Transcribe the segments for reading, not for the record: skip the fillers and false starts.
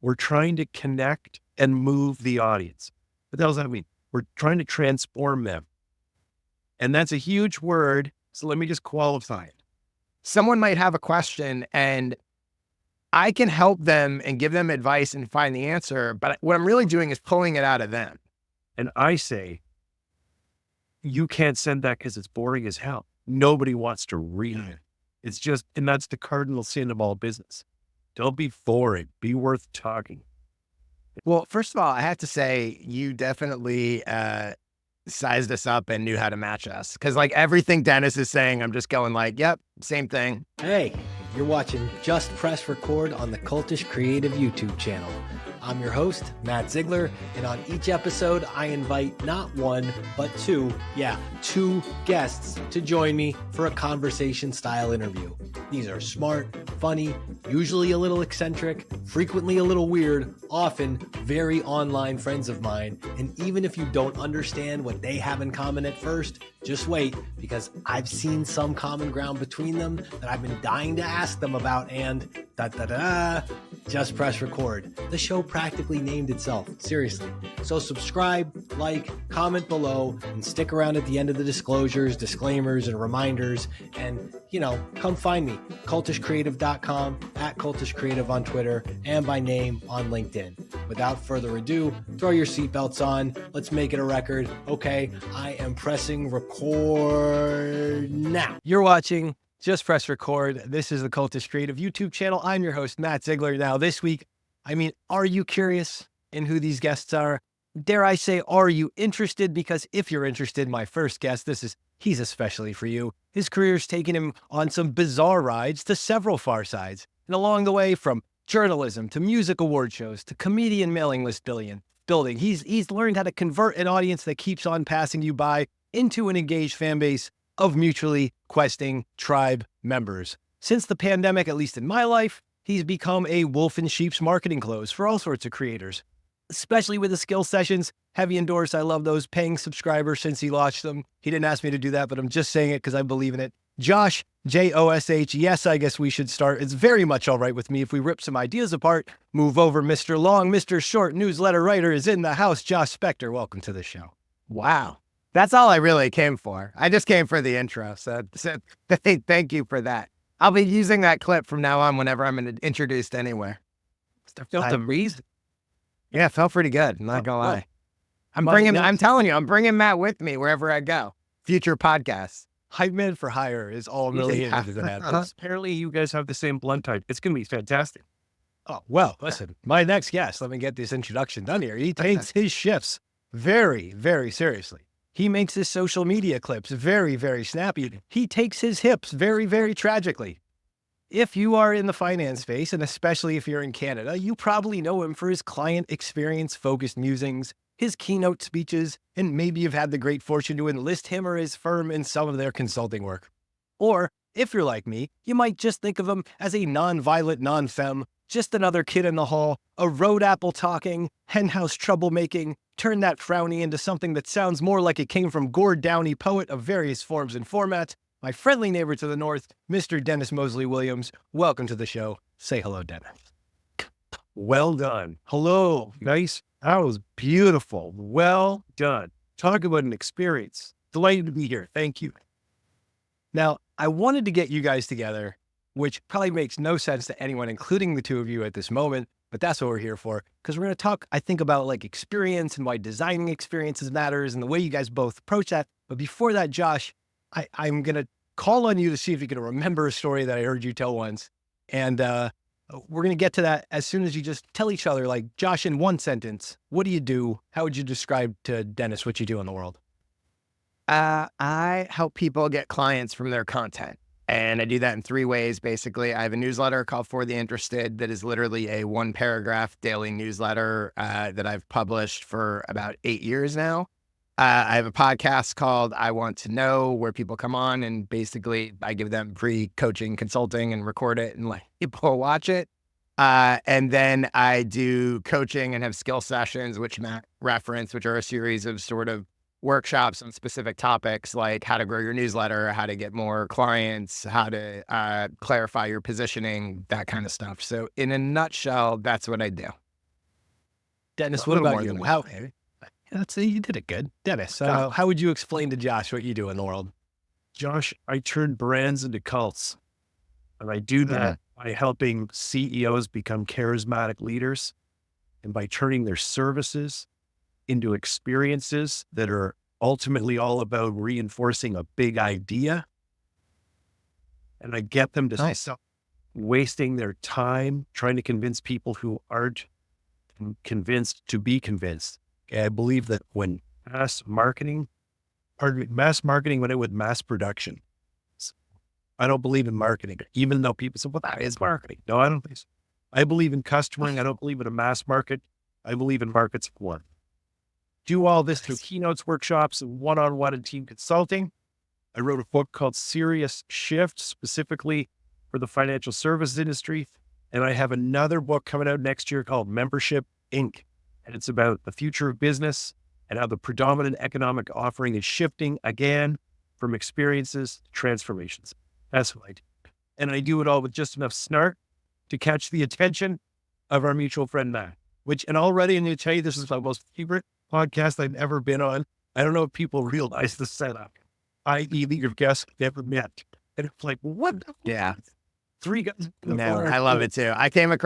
We're trying to connect and move the audience. What the hell does that mean? We're trying to transform them. And that's a huge word. So let me just qualify it. Someone might have a question and I can help them and give them advice and find the answer. But what I'm really doing is pulling it out of them. And I say, you can't send that because it's boring as hell. Nobody wants to read it. It's just, and that's the cardinal sin of all business. Don't be boring. Be worth talking. Well, first of all, I have to say you definitely sized us up and knew how to match us. Because like everything Dennis is saying, I'm just going like, yep, same thing. Hey, you're watching Just Press Record on the Cultish Creative YouTube channel. I'm your host, Matt Ziegler, and on each episode, I invite not one, but two guests to join me for a conversation-style interview. These are smart, funny, usually a little eccentric, frequently a little weird, often very online friends of mine, and even if you don't understand what they have in common at first, just wait, because I've seen some common ground between them that I've been dying to ask them about, and just press record. The show practically named itself, seriously. So subscribe, like, comment below, and stick around at the end of the disclosures, disclaimers, and reminders, and, come find me, cultishcreative.com, at cultishcreative on Twitter, and by name on LinkedIn. Without further ado, throw your seatbelts on. Let's make it a record. Okay, I am pressing record now. You're watching Just Press Record. This is the Cultish Creative YouTube channel. I'm your host, Matt Ziegler. Now, this week, are you curious in who these guests are? Dare I say, are you interested? Because if you're interested, my first guest, he's especially for you. His career's taken him on some bizarre rides to several far sides. And along the way, from journalism to music award shows to comedian mailing list building, he's learned how to convert an audience that keeps on passing you by into an engaged fan base of mutually questing tribe members. Since the pandemic, at least in my life, he's become a wolf in sheep's marketing clothes for all sorts of creators, especially with the skill sessions. Heavy endorse. I love those paying subscribers since he launched them. He didn't ask me to do that, but I'm just saying it because I believe in it. Josh, Josh. Yes, I guess we should start. It's very much all right with me if we rip some ideas apart. Move over, Mr. Long. Mr. Short, newsletter writer, is in the house. Josh Spector, welcome to the show. Wow. That's all I really came for. I just came for the intro. So thank you for that. I'll be using that clip from now on whenever I'm introduced anywhere. Felt amazing. Yeah, it felt pretty good. I'm not gonna lie. I'm telling you, I'm bringing Matt with me wherever I go. Future podcasts. Hype man for hire is all really into that. Apparently you guys have the same blood type. It's going to be fantastic. Oh, well, listen, my next guest, let me get this introduction done here. He takes his shifts very, very seriously. He makes his social media clips very, very snappy. He takes his hips very, very tragically. If you are in the finance space, and especially if you're in Canada, you probably know him for his client experience-focused musings, his keynote speeches, and maybe you've had the great fortune to enlist him or his firm in some of their consulting work. Or, if you're like me, you might just think of him as a non-violent non-femme, just another kid in the hall, a road apple talking, henhouse troublemaking, turn that frowny into something that sounds more like it came from Gord Downey, poet of various forms and formats. My friendly neighbor to the north, Mr. Dennis Moseley-Williams. Welcome to the show. Say hello, Dennis. Well done. Hello. Nice. That was beautiful. Well done. Talk about an experience. Delighted to be here. Thank you. Now, I wanted to get you guys together, which probably makes no sense to anyone, including the two of you at this moment, but that's what we're here for. Because we're going to talk, I think, about like experience and why designing experiences matters and the way you guys both approach that. But before that, Josh, I'm going to call on you to see if you can remember a story that I heard you tell once. And we're going to get to that as soon as you just tell each other, like, Josh, in one sentence, what do you do? How would you describe to Dennis what you do in the world? I help people get clients from their content. And I do that in three ways, basically. I have a newsletter called For the Interested that is literally a one-paragraph daily newsletter that I've published for about 8 years now. I have a podcast called I Want to Know, where people come on and basically I give them free coaching, consulting, and record it and let people watch it. And then I do coaching and have skill sessions, which Matt referenced, which are a series of sort of workshops on specific topics like how to grow your newsletter, how to get more clients, how to clarify your positioning, that kind of stuff. So in a nutshell, that's what I do. Dennis, A what little about more you? than How? that. That's you did it good, Dennis. Yeah. How would you explain to Josh what you do in the world? Josh, I turn brands into cults. And I do that by helping CEOs become charismatic leaders and by turning their services into experiences that are ultimately all about reinforcing a big idea. And I get them to stop wasting their time trying to convince people who aren't convinced to be convinced. Okay, I believe that when mass marketing went in with mass production. I don't believe in marketing, even though people say, well, that is marketing. No, I don't think so. I believe in customering. I don't believe in a mass market. I believe in markets of one. Do all this through keynotes, workshops, and one-on-one and team consulting. I wrote a book called Serious Shift, specifically for the financial services industry. And I have another book coming out next year called Membership Inc. And it's about the future of business and how the predominant economic offering is shifting again from experiences to transformations. That's what I do. And I do it all with just enough snark to catch the attention of our mutual friend, Matt, and already I'm going to tell you, this is my most favorite podcast I've ever been on. I don't know if people realize the setup, i.e. that your guests never met. And it's like, what? Yeah. Three guys. No, I love it too.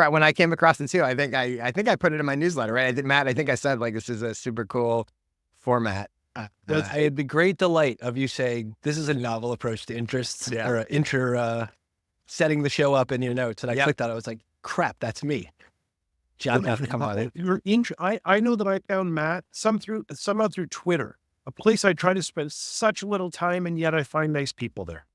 When I came across it too, I think I put it in my newsletter, right? Matt, I think I said like, this is a super cool format. I had the great delight of you saying, this is a novel approach to interests or setting the show up in your notes. And I clicked on it. I was like, crap, that's me. John, come on. I know that I found Matt somehow through Twitter, a place I try to spend such little time, and yet I find nice people there.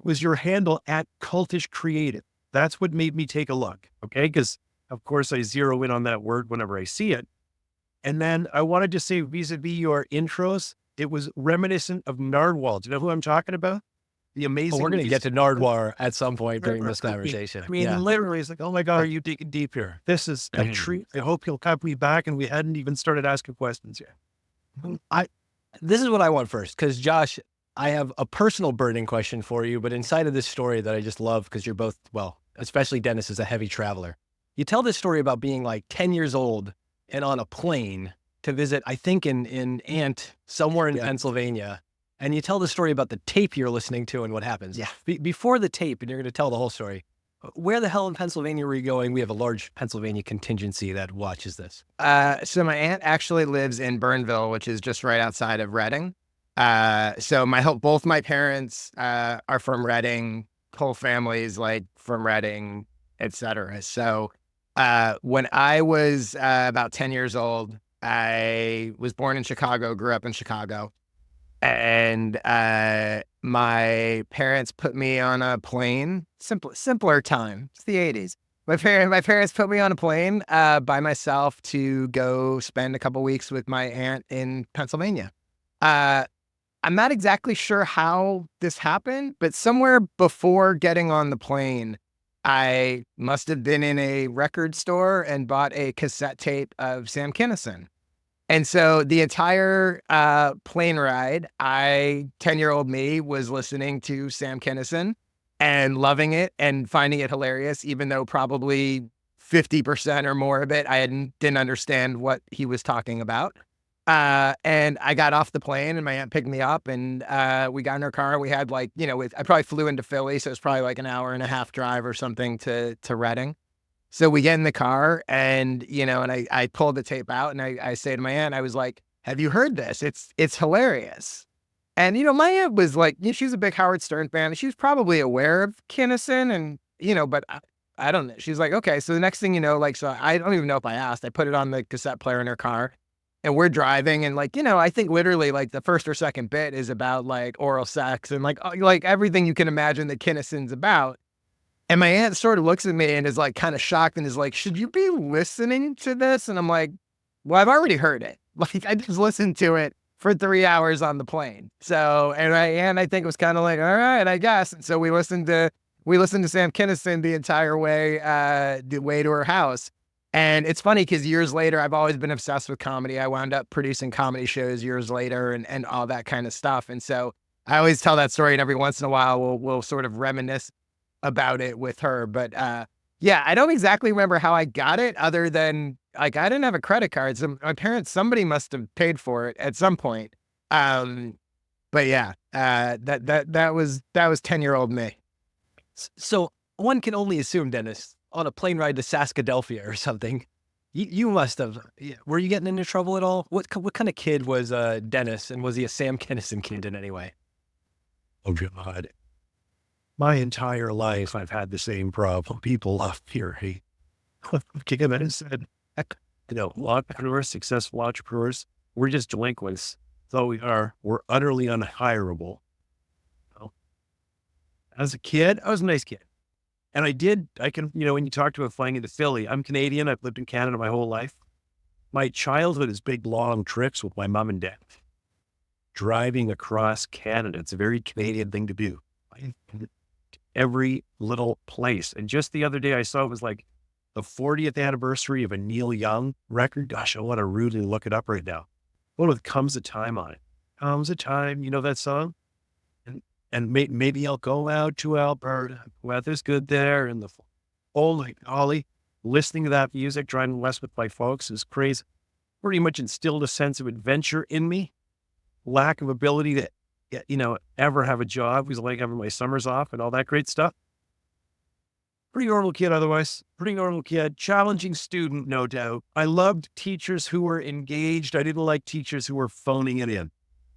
Was your handle at Cultish Creative? That's what made me take a look. Okay. Because of course I zero in on that word whenever I see it. And then I wanted to say vis-a-vis your intros, it was reminiscent of Nardwuar. Do you know who I'm talking about? The amazing. We're going to get to Nardwuar at some point during this conversation. I mean, literally, it's like, oh my God, are you digging deep here? This is a treat. I hope you'll have me back. And we hadn't even started asking questions yet. This is what I want first, because Josh, I have a personal burning question for you, but inside of this story that I just love, because you're both, well, especially Dennis is a heavy traveler. You tell this story about being like 10 years old and on a plane to visit, I think in Ant, somewhere in Pennsylvania. And you tell the story about the tape you're listening to and what happens. Yeah. Before the tape, and you're going to tell the whole story, where the hell in Pennsylvania were you going? We have a large Pennsylvania contingency that watches this. So my aunt actually lives in Burnville, which is just right outside of Reading. So both my parents are from Reading, whole families like from Reading, etc. So when I was about 10 years old, I was born in Chicago, grew up in Chicago, and my parents put me on a plane. Simpler time. It's the 80s. My parents put me on a plane by myself to go spend a couple weeks with my aunt in Pennsylvania. I'm not exactly sure how this happened, but somewhere before getting on the plane, I must have been in a record store and bought a cassette tape of Sam Kinison. And so the entire plane ride, 10-year-old me, was listening to Sam Kinison and loving it and finding it hilarious, even though probably 50% or more of it, I didn't understand what he was talking about. And I got off the plane and my aunt picked me up and we got in her car. We had I probably flew into Philly, so it's probably like an hour and a half drive or something to Reading. So we get in the car and, and I pulled the tape out and I say to my aunt, I was like, have you heard this? It's hilarious. And, my aunt was like, she was a big Howard Stern fan. She was probably aware of Kinison and, but I don't know. She's like, okay. So the next thing so I don't even know if I asked. I put it on the cassette player in her car. And we're driving and I think literally the first or second bit is about oral sex and everything you can imagine that Kinison's about. And my aunt sort of looks at me and is kind of shocked and is like, should you be listening to this? And I'm like, well, I've already heard it. I just listened to it for 3 hours on the plane. So, and my aunt, I think was kind of like, all right, I guess. And so we listened to Sam Kinison the entire way to her house. And it's funny because years later, I've always been obsessed with comedy. I wound up producing comedy shows years later and all that kind of stuff. And so I always tell that story, and every once in a while we'll sort of reminisce about it with her. But I don't exactly remember how I got it other than like I didn't have a credit card. So my parents, somebody must have paid for it at some point. But yeah, that was 10-year-old me. So one can only assume, Dennis, on a plane ride to Saskadelphia or something, you must have. Were you getting into trouble at all? What kind of kid was Dennis, and was he a Sam Kinison kid in any way? Oh God. My entire life, I've had the same problem. People up here, hey, kick him in and said, entrepreneurs, successful entrepreneurs, we're just delinquents. So we are. We're utterly unhireable. As a kid, I was a nice kid. And when you talk to a flying into Philly, I'm Canadian. I've lived in Canada my whole life. My childhood is big, long trips with my mom and dad. Driving across Canada. It's a very Canadian thing to do. Every little place. And just the other day I saw it was like the 40th anniversary of a Neil Young record. Gosh, I want to really look it up right now. What with Comes a Time on it? Comes a time, you know that song? And maybe I'll go out to Alberta. Weather's good there. And the holy golly, listening to that music, driving west with my folks is crazy. Pretty much instilled a sense of adventure in me. Lack of ability to ever have a job. Was like having my summers off and all that great stuff. Pretty normal kid otherwise. Pretty normal kid. Challenging student, no doubt. I loved teachers who were engaged. I didn't like teachers who were phoning it in.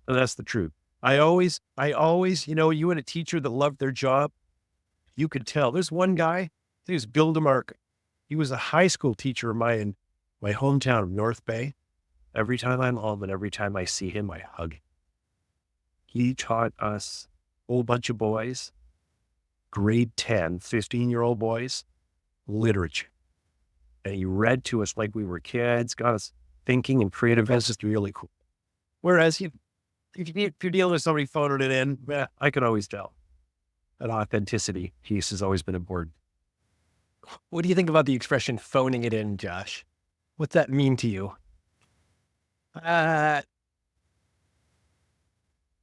And that's the truth. I always, you and a teacher that loved their job, you could tell. There's one guy, he was Bill DeMarco. He was a high school teacher of mine in my hometown of North Bay. Every time I'm home and every time I see him, I hug him. He taught us a whole bunch of boys, grade 10, 15-year-old boys, literature. And he read to us like we were kids, got us thinking and creative. That's just really cool. Whereas if you're dealing with somebody phoning it in, I could always tell. That authenticity piece has always been important. What do you think about the expression phoning it in, Josh? What's that mean to you?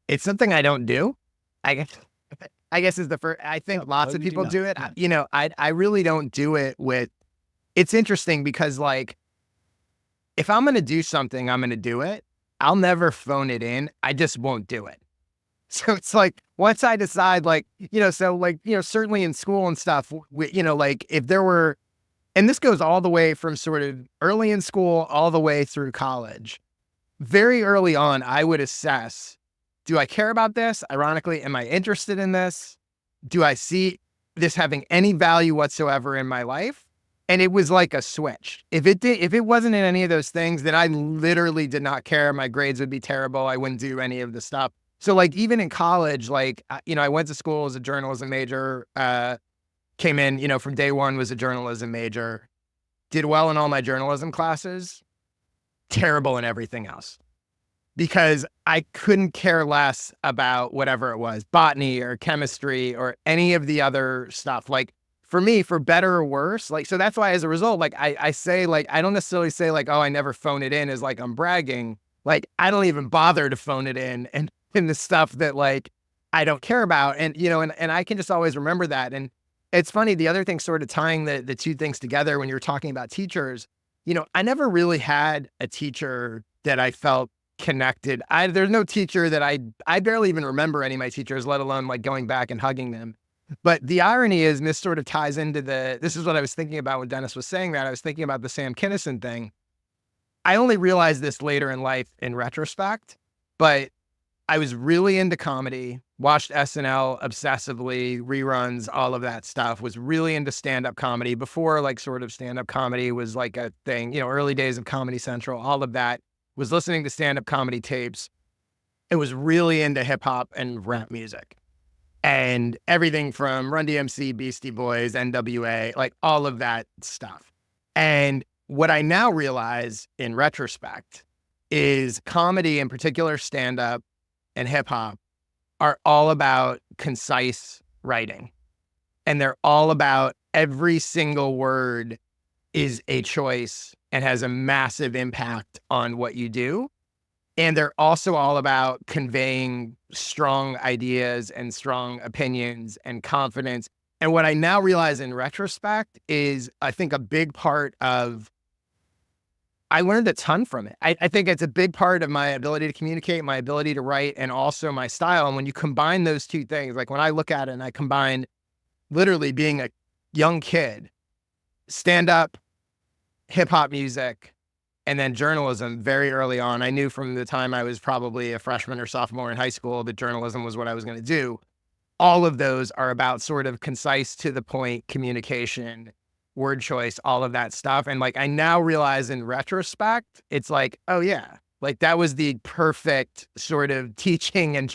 It's something I don't do. I guess is the first. I think lots of people do it. I really don't do it with. It's interesting because like, if I'm going to do something, I'm going to do it. I'll never phone it in. I just won't do it. So it's like, once I decide certainly in school and stuff, if there were, and this goes all the way from sort of early in school, all the way through college, very early on, I would assess, do I care about this? Ironically, am I interested in this? Do I see this having any value whatsoever in my life? And it was like a switch. If it wasn't in any of those things, then I literally did not care. My grades would be terrible. I wouldn't do any of the stuff. So like even in college, I went to school as a journalism major, came in, from day one was a journalism major, did well in all my journalism classes, terrible in everything else. Because I couldn't care less about whatever it was, botany or chemistry or any of the other stuff. Like, for me, for better or worse, so that's why as a result, I say, I don't necessarily say oh, I never phone it in as I'm bragging. I don't even bother to phone it in and in the stuff that I don't care about. And, and I can just always remember that. And it's funny, the other thing sort of tying the two things together when you're talking about teachers, I never really had a teacher that I felt connected. There's no teacher that I barely even remember any of my teachers, let alone going back and hugging them. But the irony is, and this sort of ties into this is what I was thinking about when Dennis was saying that. I was thinking about the Sam Kinison thing. I only realized this later in life in retrospect, but I was really into comedy, watched SNL obsessively, reruns, all of that stuff, was really into stand-up comedy before sort of stand-up comedy was a thing, early days of Comedy Central, all of that, was listening to stand-up comedy tapes. It was really into hip hop and rap music. And everything from Run DMC, Beastie Boys, NWA, all of that stuff. And what I now realize in retrospect is comedy, in particular stand-up and hip-hop, are all about concise writing. And they're all about every single word is a choice and has a massive impact on what you do. And they're also all about conveying strong ideas and strong opinions and confidence. And what I now realize in retrospect is, I think a big part of I learned a ton from it. I think it's a big part of my ability to communicate, my ability to write, and also my style. And when you combine those two things, like when I look at it and I combine literally being a young kid, stand up, hip hop music, and then journalism very early on. I knew from the time I was probably a freshman or sophomore in high school that journalism was what I was going to do. All of those are about sort of concise, to the point communication, word choice, all of that stuff. And like, I now realize in retrospect, it's like, oh yeah, like that was the perfect sort of teaching. And,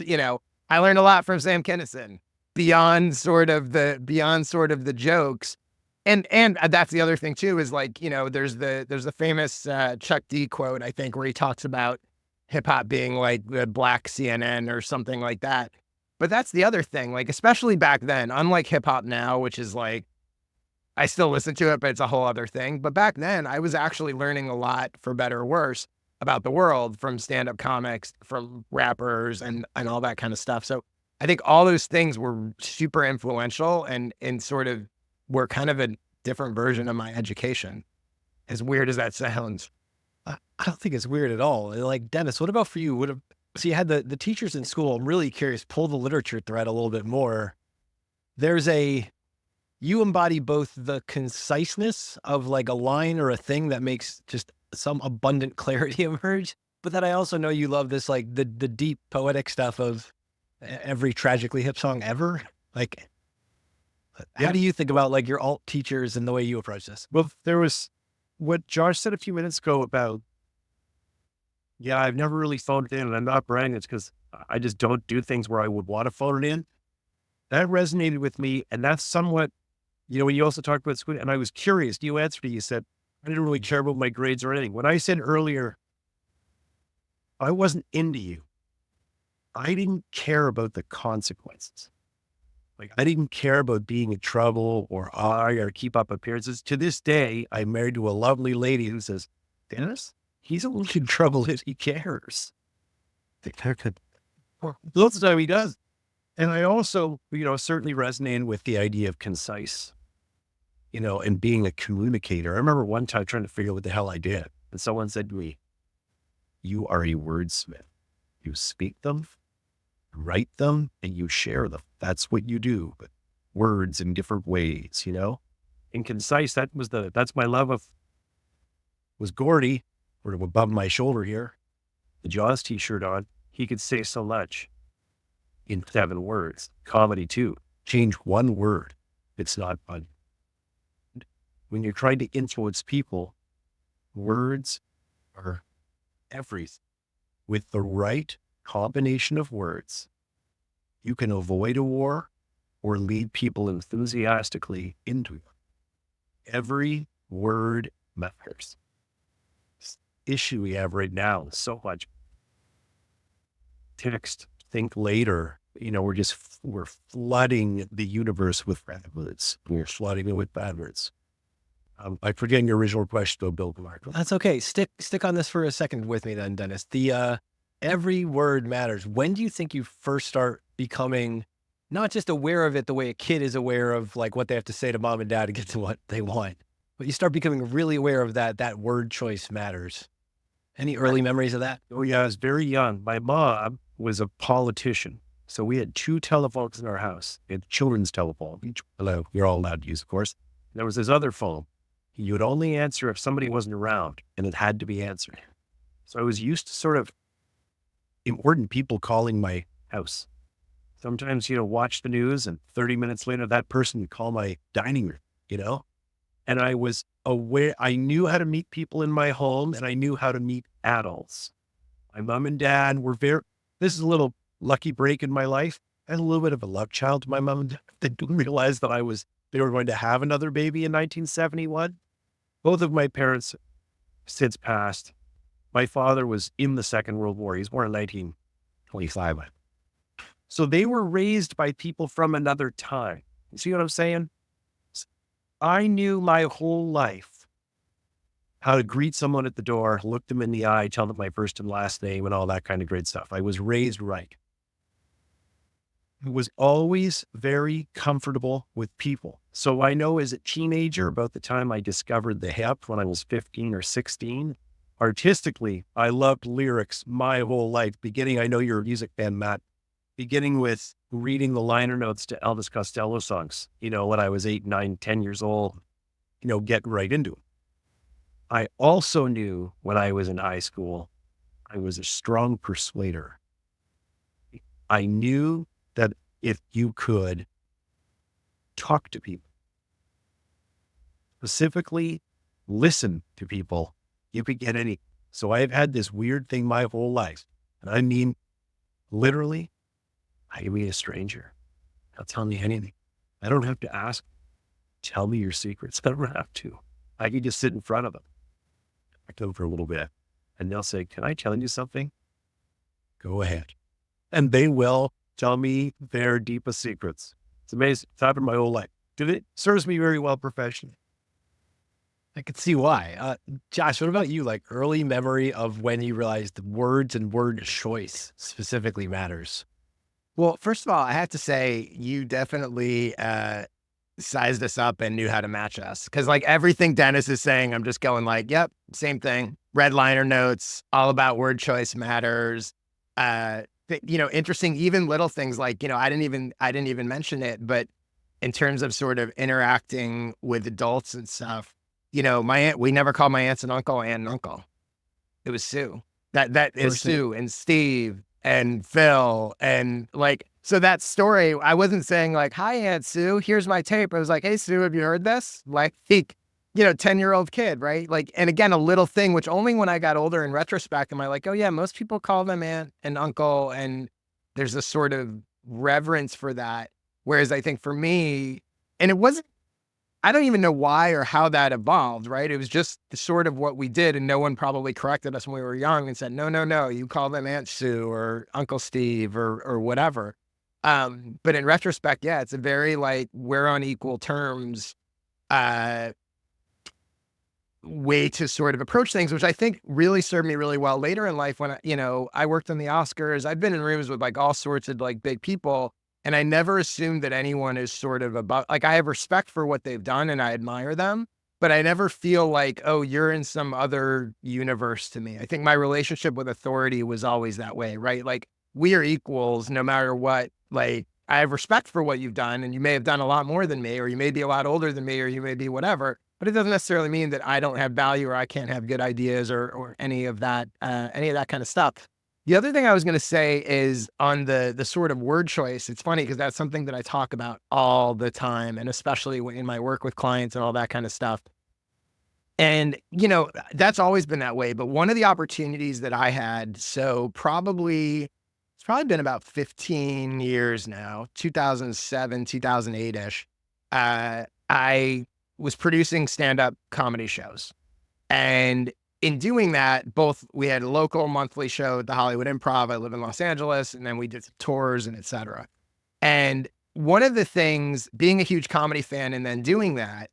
I learned a lot from Sam Kinison beyond sort of the jokes. And that's the other thing too, is like, there's the famous Chuck D quote, I think, where he talks about hip hop being like the black CNN or something like that. But that's the other thing, like, especially back then, unlike hip hop now, which is like, I still listen to it, but it's a whole other thing. But back then I was actually learning a lot, for better or worse, about the world from stand-up comics, from rappers and all that kind of stuff. So I think all those things were super influential and sort of were kind of a different version of my education. As weird as that sounds. I don't think it's weird at all. Like, Dennis, what about for you? So you had the teachers in school. I'm really curious, pull the literature thread a little bit more. You embody both the conciseness of like a line or a thing that makes just some abundant clarity emerge. But then I also know you love this, like the deep poetic stuff of every tragically hip song ever. Like, how do you think about like your alt teachers and the way you approach this? Well, there was what Josh said a few minutes ago about, I've never really phoned it in, and I'm not bragging. It's because I just don't do things where I would want to phone it in. That resonated with me. And that's somewhat, when you also talked about school, and I was curious, you answered it, you said, I didn't really care about my grades or anything. When I said earlier, I wasn't into you, I didn't care about the consequences. Like, I didn't care about being in trouble or I got to keep up appearances. To this day, I'm married to a lovely lady who says, Dennis, he's only in trouble if he cares. Lots of time he does. And I also, certainly resonated with the idea of concise, and being a communicator. I remember one time trying to figure out what the hell I did. And someone said to me, you are a wordsmith. You speak them, write them, and you share them. That's what you do, but words in different ways, And concise, that's my love of, was Gordy, or above my shoulder here, the Jaws t-shirt on. He could say so much in 7 words. Comedy too. Change one word. It's not fun. When you're trying to influence people, words are everything. With the right combination of words, you can avoid a war or lead people enthusiastically into it. Every word matters. This issue we have right now is so much text, think later. We're flooding the universe with bad words. We're flooding it with bad words. I forget your original question, though, Bill Clark. That's okay. Stick on this for a second with me then, Dennis. The every word matters. When do you think you first start becoming not just aware of it the way a kid is aware of like what they have to say to mom and dad to get to what they want, but you start becoming really aware of that word choice matters? Any early memories of that? Oh yeah, I was very young. My mom was a politician. So we had 2 telephones in our house. We had children's telephone. Hello, you're all allowed to use, of course. There was this other phone. You would only answer if somebody wasn't around, and it had to be answered. So I was used to sort of important people calling my house. Sometimes, watch the news, and 30 minutes later, that person would call my dining room, And I was aware, I knew how to meet people in my home, and I knew how to meet adults. My mom and dad were this is a little lucky break in my life. I had a little bit of a love child to my mom and dad. They didn't realize that they were going to have another baby in 1971. Both of my parents since passed. My father was in the Second World War. He was born in 1925. So they were raised by people from another time. You see what I'm saying? I knew my whole life how to greet someone at the door, look them in the eye, tell them my first and last name and all that kind of great stuff. I was raised right. I was always very comfortable with people. So I know as a teenager, about the time I discovered the hip when I was 15 or 16, Artistically, I loved lyrics my whole life. I know you're a music fan, Matt, beginning with reading the liner notes to Elvis Costello songs, when I was 8, 9, 10 years old, getting right into it. I also knew when I was in high school, I was a strong persuader. I knew that if you could talk to people, specifically listen to people, you could get any. So I've had this weird thing my whole life. And I mean, literally, I can be a stranger. They'll tell me anything. I don't have to ask. Tell me your secrets. I don't have to. I can just sit in front of them, talk to them for a little bit, and they'll say, "Can I tell you something?" Go ahead. And they will tell me their deepest secrets. It's amazing. It's happened my whole life. It serves me very well professionally. I could see why. Josh, what about you? Like early memory of when you realized words and word choice specifically matters? Well, first of all, I have to say you definitely sized us up and knew how to match us. Because like everything Dennis is saying, I'm just going like, yep, same thing. Red liner notes, all about word choice matters. Interesting, even little things like, I didn't even mention it, but in terms of sort of interacting with adults and stuff, my aunt, we never called my aunts and uncle aunt and uncle. It was Sue. That is Sue and Steve and Phil. And like, so that story, I wasn't saying like, "Hi, Aunt Sue, here's my tape." I was like, "Hey, Sue, have you heard this?" Like, 10-year-old kid, right? Like, and again, a little thing, which only when I got older in retrospect, am I like, oh yeah, most people call them aunt and uncle. And there's a sort of reverence for that. Whereas I think for me, and it wasn't, I don't even know why or how that evolved, right? It was just sort of what we did. And no one probably corrected us when we were young and said, no, you call them Aunt Sue or Uncle Steve or whatever. But in retrospect, yeah, it's a very like, we're on equal terms way to sort of approach things, which I think really served me really well later in life when, I worked on the Oscars. I've been in rooms with like all sorts of like big people. And I never assumed that anyone is sort of about, like, I have respect for what they've done and I admire them, but I never feel like, oh, you're in some other universe to me. I think my relationship with authority was always that way, right? Like, we are equals no matter what. Like, I have respect for what you've done, and you may have done a lot more than me, or you may be a lot older than me, or you may be whatever, but it doesn't necessarily mean that I don't have value or I can't have good ideas or any of that kind of stuff. The other thing I was going to say is on the sort of word choice. It's funny because that's something that I talk about all the time, and especially in my work with clients and all that kind of stuff. And, that's always been that way. But one of the opportunities that I had, it's probably been about 15 years now, 2007, 2008-ish. I was producing stand-up comedy shows. And in doing that, we had a local monthly show at the Hollywood Improv. I live in Los Angeles, and then we did tours and et cetera. And one of the things, being a huge comedy fan and then doing that,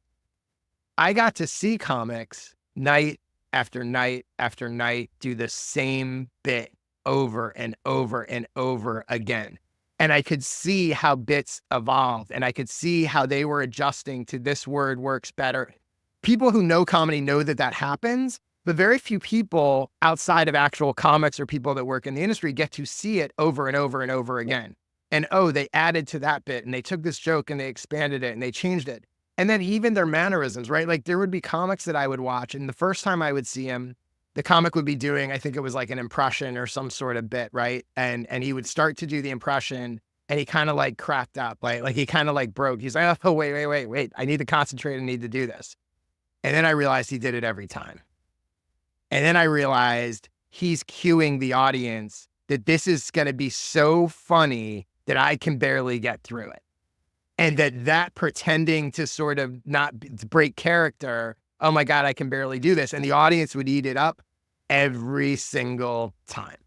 I got to see comics night after night after night do the same bit over and over and over again. And I could see how bits evolved, and I could see how they were adjusting to this word works better. People who know comedy know that happens. But very few people outside of actual comics or people that work in the industry get to see it over and over and over again. And, oh, they added to that bit and they took this joke and they expanded it and they changed it. And then even their mannerisms, right? Like there would be comics that I would watch, and the first time I would see him, the comic would be doing, I think it was like an impression or some sort of bit, right? And he would start to do the impression and he kind of like cracked up, like he kind of like broke. He's like, oh, wait. I need to concentrate. I need to do this. And then I realized he did it every time. And then I realized he's cueing the audience that this is going to be so funny that I can barely get through it. And that pretending to sort of not break character, oh my God, I can barely do this. And the audience would eat it up every single time.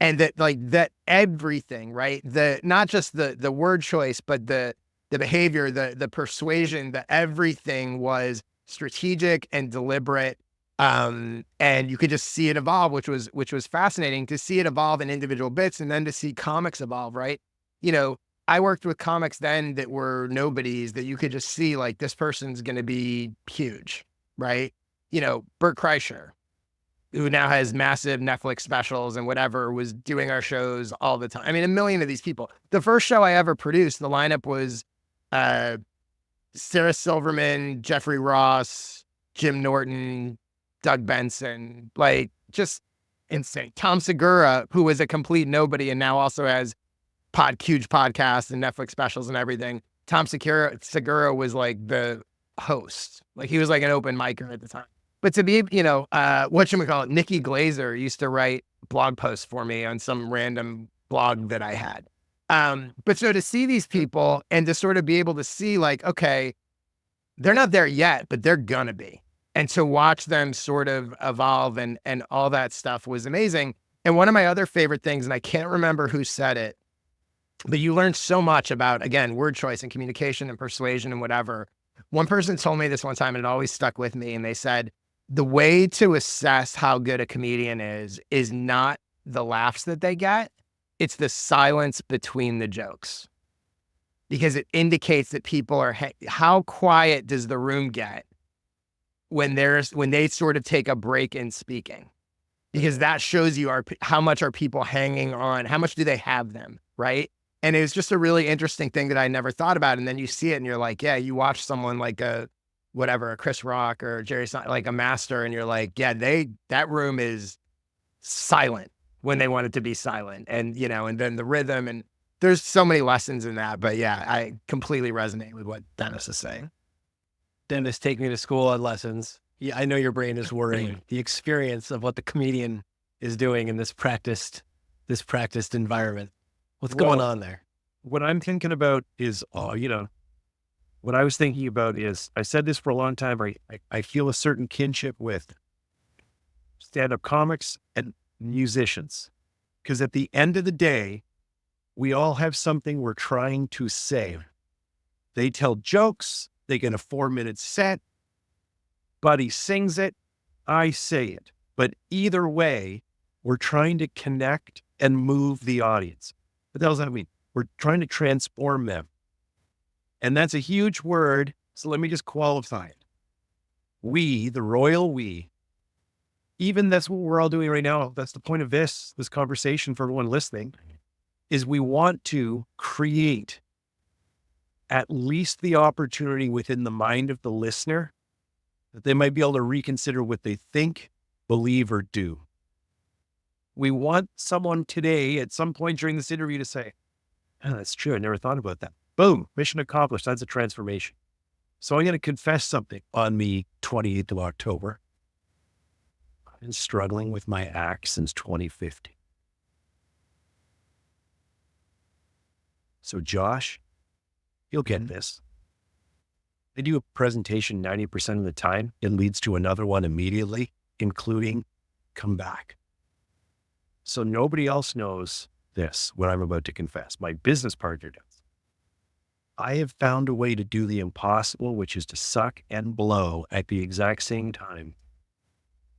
And that everything, right? Not just the word choice, but the behavior, the persuasion, everything was strategic and deliberate. And you could just see it evolve, which was fascinating to see it evolve in individual bits and then to see comics evolve, right? I worked with comics then that were nobodies that you could just see like, this person's going to be huge, right? Bert Kreischer, who now has massive Netflix specials and whatever, was doing our shows all the time. I mean, a million of these people. The first show I ever produced, the lineup was Sarah Silverman, Jeffrey Ross, Jim Norton, Doug Benson, like just insane. Tom Segura, who was a complete nobody and now also has huge podcasts and Netflix specials and everything. Tom Segura was like the host. Like he was like an open micer at the time. But to be, whatchamacallit, Nikki Glazer used to write blog posts for me on some random blog that I had. But so to see these people and to sort of be able to see like, okay, they're not there yet, but they're gonna be. And to watch them sort of evolve and all that stuff was amazing. And one of my other favorite things, and I can't remember who said it, but you learn so much about, again, word choice and communication and persuasion and whatever. One person told me this one time and it always stuck with me. And they said, the way to assess how good a comedian is not the laughs that they get. It's the silence between the jokes, because it indicates that people are, how quiet does the room get when they sort of take a break in speaking, because that shows you how much are people hanging on, how much do they have them, right? And it was just a really interesting thing that I never thought about. And then you see it and you're like, yeah, you watch someone like a Chris Rock or Jerry, like a master, and you're like, yeah, that room is silent when they want it to be silent. And, and then the rhythm, and there's so many lessons in that. But yeah, I completely resonate with what Dennis is saying. Dennis, take me to school on lessons. Yeah, I know your brain is worrying. The experience of what the comedian is doing in this practiced environment. What's going on there? What I'm thinking about is, what I was thinking about is, I said this for a long time, I feel a certain kinship with stand-up comics and musicians. Because at the end of the day, we all have something we're trying to say. They tell jokes, they get a 4-minute set, Buddy sings it, I say it. But either way, we're trying to connect and move the audience. What the hell does that mean? We're trying to transform them. And that's a huge word, so let me just qualify it. We, the royal we, even that's what we're all doing right now, that's the point of this conversation for everyone listening, is we want to create at least the opportunity within the mind of the listener that they might be able to reconsider what they think, believe, or do. We want someone today at some point during this interview to say, oh, that's true. I never thought about that. Boom, mission accomplished. That's a transformation. So I'm going to confess something on the 28th of October. I've been struggling with my act since 2015. So Josh, you'll get this. I do a presentation 90% of the time. It leads to another one immediately, including come back. So nobody else knows this, what I'm about to confess. My business partner does. I have found a way to do the impossible, which is to suck and blow at the exact same time,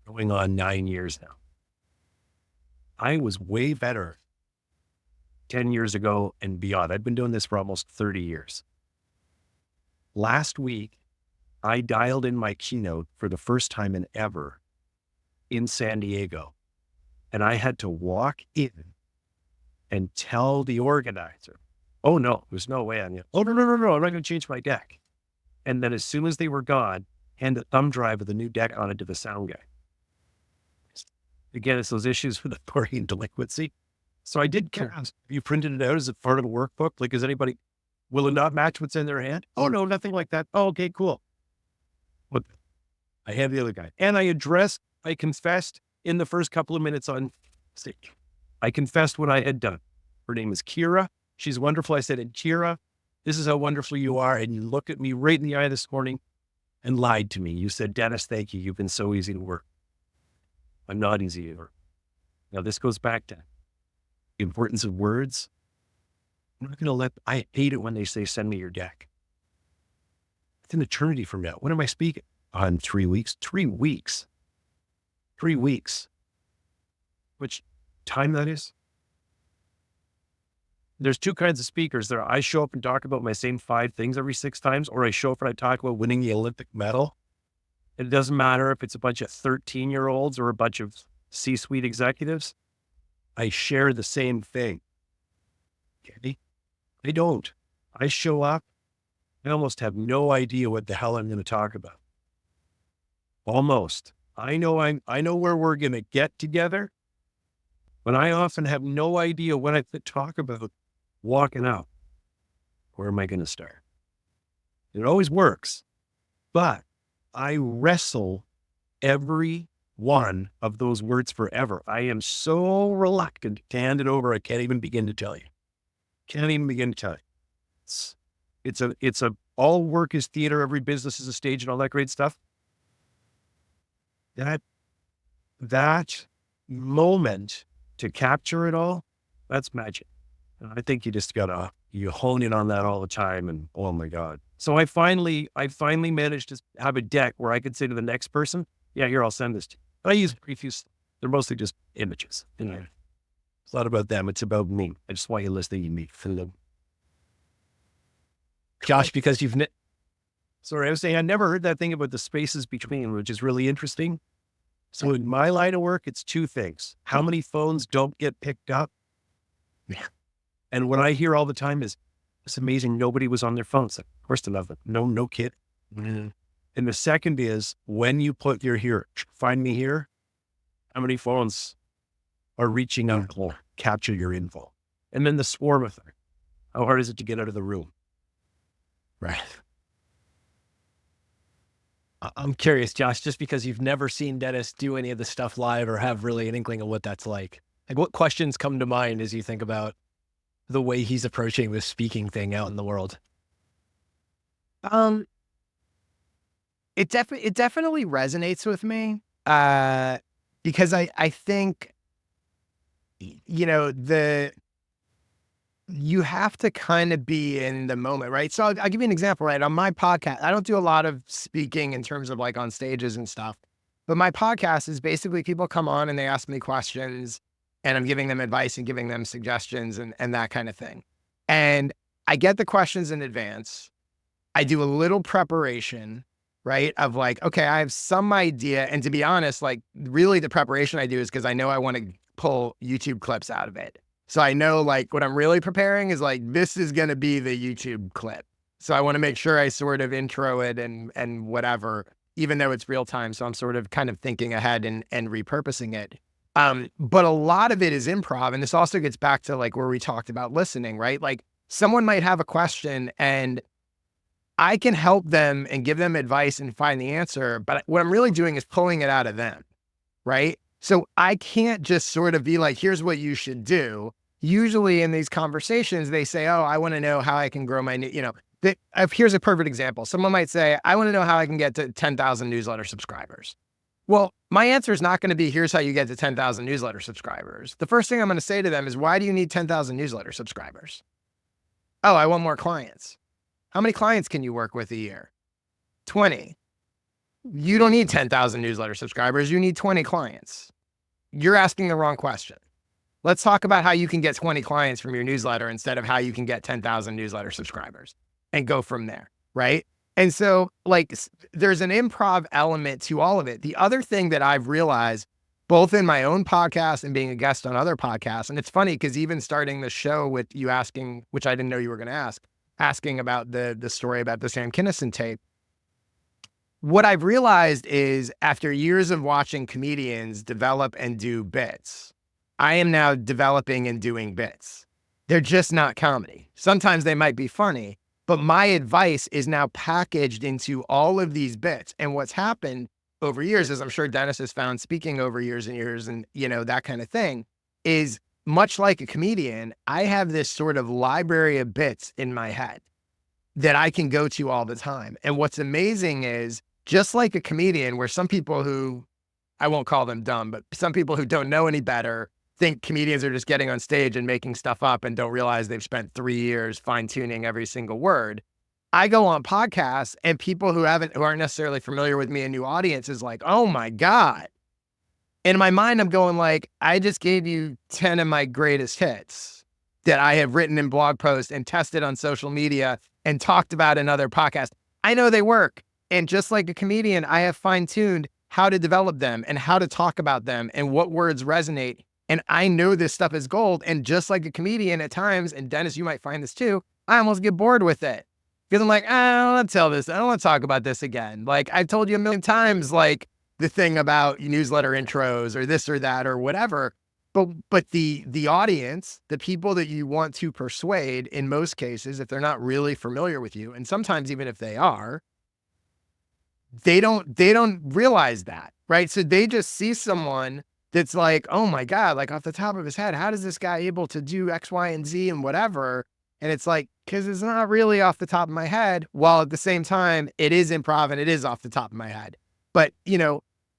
going on 9 years now. I was way better 10 years ago and beyond. I've been doing this for almost 30 years. Last week, I dialed in my keynote for the first time in ever in San Diego. And I had to walk in and tell the organizer, oh no, there's no way I'm I'm not going to change my deck. And then as soon as they were gone, hand a thumb drive of the new deck on it to the sound guy. Again, it's those issues with authority and delinquency. So I did ask, have you printed it out? Is it part of the workbook? Like, will it not match what's in their hand? Oh no, nothing like that. Oh, okay, cool. But I had the other guy. And I confessed in the first couple of minutes on stage. I confessed what I had done. Her name is Kira. She's wonderful. I said, and Kira, this is how wonderful you are. And you looked at me right in the eye this morning and lied to me. You said, Dennis, thank you. You've been so easy to work. I'm not easy to work. Now this goes back to the importance of words. I'm not going to I hate it when they say, send me your deck. It's an eternity from now. When am I speaking? On 3 weeks. 3 weeks. 3 weeks. Which time that is? There's two kinds of speakers. I show up and talk about my same 5 things every 6 times, or I show up and I talk about winning the Olympic medal. And it doesn't matter if it's a bunch of 13-year-olds or a bunch of C-suite executives. I share the same thing. Okay? I don't. I show up. I almost have no idea what the hell I'm going to talk about. Almost. I know where we're going to get together, but I often have no idea what I could talk about walking out. Where am I going to start? It always works, but I wrestle every one of those words forever. I am so reluctant to hand it over. I can't even begin to tell you. Can't even begin to tell you. It's a all work is theater. Every business is a stage and all that great stuff. That moment to capture it all, that's magic. And I think you just you hone in on that all the time. And oh my God. So I finally managed to have a deck where I could say to the next person, yeah, here, I'll send this to you. But I use previews. They're mostly just images. It's not about them. It's about me. I just want you listening to me. Josh, because Sorry, I was saying I never heard that thing about the spaces between, which is really interesting. So in my line of work, it's two things. How many phones don't get picked up? Yeah. And what I hear all the time is, it's amazing nobody was on their phones. Of course they're not. No kid. Mm-hmm. And the second is, when you put your here, find me here, how many phones are reaching out to capture your info? And then the swarm effect. How hard is it to get out of the room? Right. I'm curious, Josh, just because you've never seen Dennis do any of the stuff live or have really an inkling of what that's like. Like, what questions come to mind as you think about the way he's approaching this speaking thing out in the world? It definitely resonates with me because I think, you have to kind of be in the moment, right? So I'll give you an example, right? On my podcast, I don't do a lot of speaking in terms of like on stages and stuff, but my podcast is basically people come on and they ask me questions and I'm giving them advice and giving them suggestions and that kind of thing. And I get the questions in advance. I do a little preparation, right? Of like, okay, I have some idea. And to be honest, like really the preparation I do is because I know I want to pull YouTube clips out of it. So I know like what I'm really preparing is like, this is going to be the YouTube clip. So I want to make sure I sort of intro it and whatever, even though it's real time. So I'm sort of kind of thinking ahead and repurposing it. But a lot of it is improv. And this also gets back to like where we talked about listening, right? Like someone might have a question and I can help them and give them advice and find the answer. But what I'm really doing is pulling it out of them, right? So I can't just sort of be like, here's what you should do. Usually in these conversations, they say, oh, I want to know how I can grow my, here's a perfect example. Someone might say, I want to know how I can get to 10,000 newsletter subscribers. Well, my answer is not going to be, here's how you get to 10,000 newsletter subscribers. The first thing I'm going to say to them is, why do you need 10,000 newsletter subscribers? Oh, I want more clients. How many clients can you work with a year? 20. You don't need 10,000 newsletter subscribers. You need 20 clients. You're asking the wrong question. Let's talk about how you can get 20 clients from your newsletter instead of how you can get 10,000 newsletter subscribers and go from there, right? And so like there's an improv element to all of it. The other thing that I've realized both in my own podcast and being a guest on other podcasts, and it's funny because even starting the show with you asking, which I didn't know you were going to asking about the story about the Sam Kinison tape, what I've realized is after years of watching comedians develop and do bits, I am now developing and doing bits. They're just not comedy. Sometimes they might be funny, but my advice is now packaged into all of these bits. And what's happened over years, as I'm sure Dennis has found speaking over years and years and, that kind of thing, is much like a comedian, I have this sort of library of bits in my head that I can go to all the time. And what's amazing is just like a comedian, where some people who, I won't call them dumb, but some people who don't know any better think comedians are just getting on stage and making stuff up and don't realize they've spent 3 years fine-tuning every single word. I go on podcasts and people who aren't necessarily familiar with me, a new audience is like, oh my God. In my mind, I'm going like, I just gave you 10 of my greatest hits that I have written in blog posts and tested on social media and talked about in other podcasts. I know they work. And just like a comedian, I have fine-tuned how to develop them and how to talk about them and what words resonate. And I know this stuff is gold. And just like a comedian at times, and Dennis, you might find this too, I almost get bored with it. Because I'm like, I don't want to tell this. I don't want to talk about this again. Like I've told you a million times, like the thing about newsletter intros or this or that or whatever. But the audience, the people that you want to persuade in most cases, if they're not really familiar with you, and sometimes even if they are, they don't realize that, right? So they just see someone that's like, oh my God, like off the top of his head, how does this guy able to do X, Y, and Z and whatever? And it's like, because it's not really off the top of my head, while at the same time, it is improv and it is off the top of my head. But,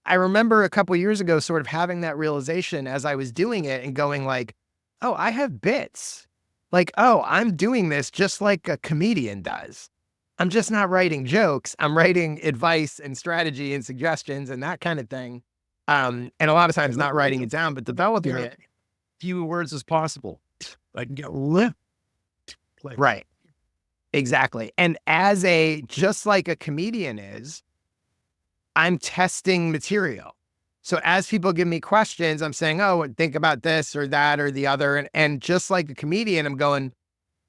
I remember a couple of years ago sort of having that realization as I was doing it and going like, oh, I have bits. Like, oh, I'm doing this just like a comedian does. I'm just not writing jokes. I'm writing advice and strategy and suggestions and that kind of thing. And a lot of times not writing it down, but developing it. Few words as possible. I can get lit. Right. Exactly. And just like a comedian is, I'm testing material. So as people give me questions, I'm saying, oh, think about this or that or the other. And just like a comedian, I'm going,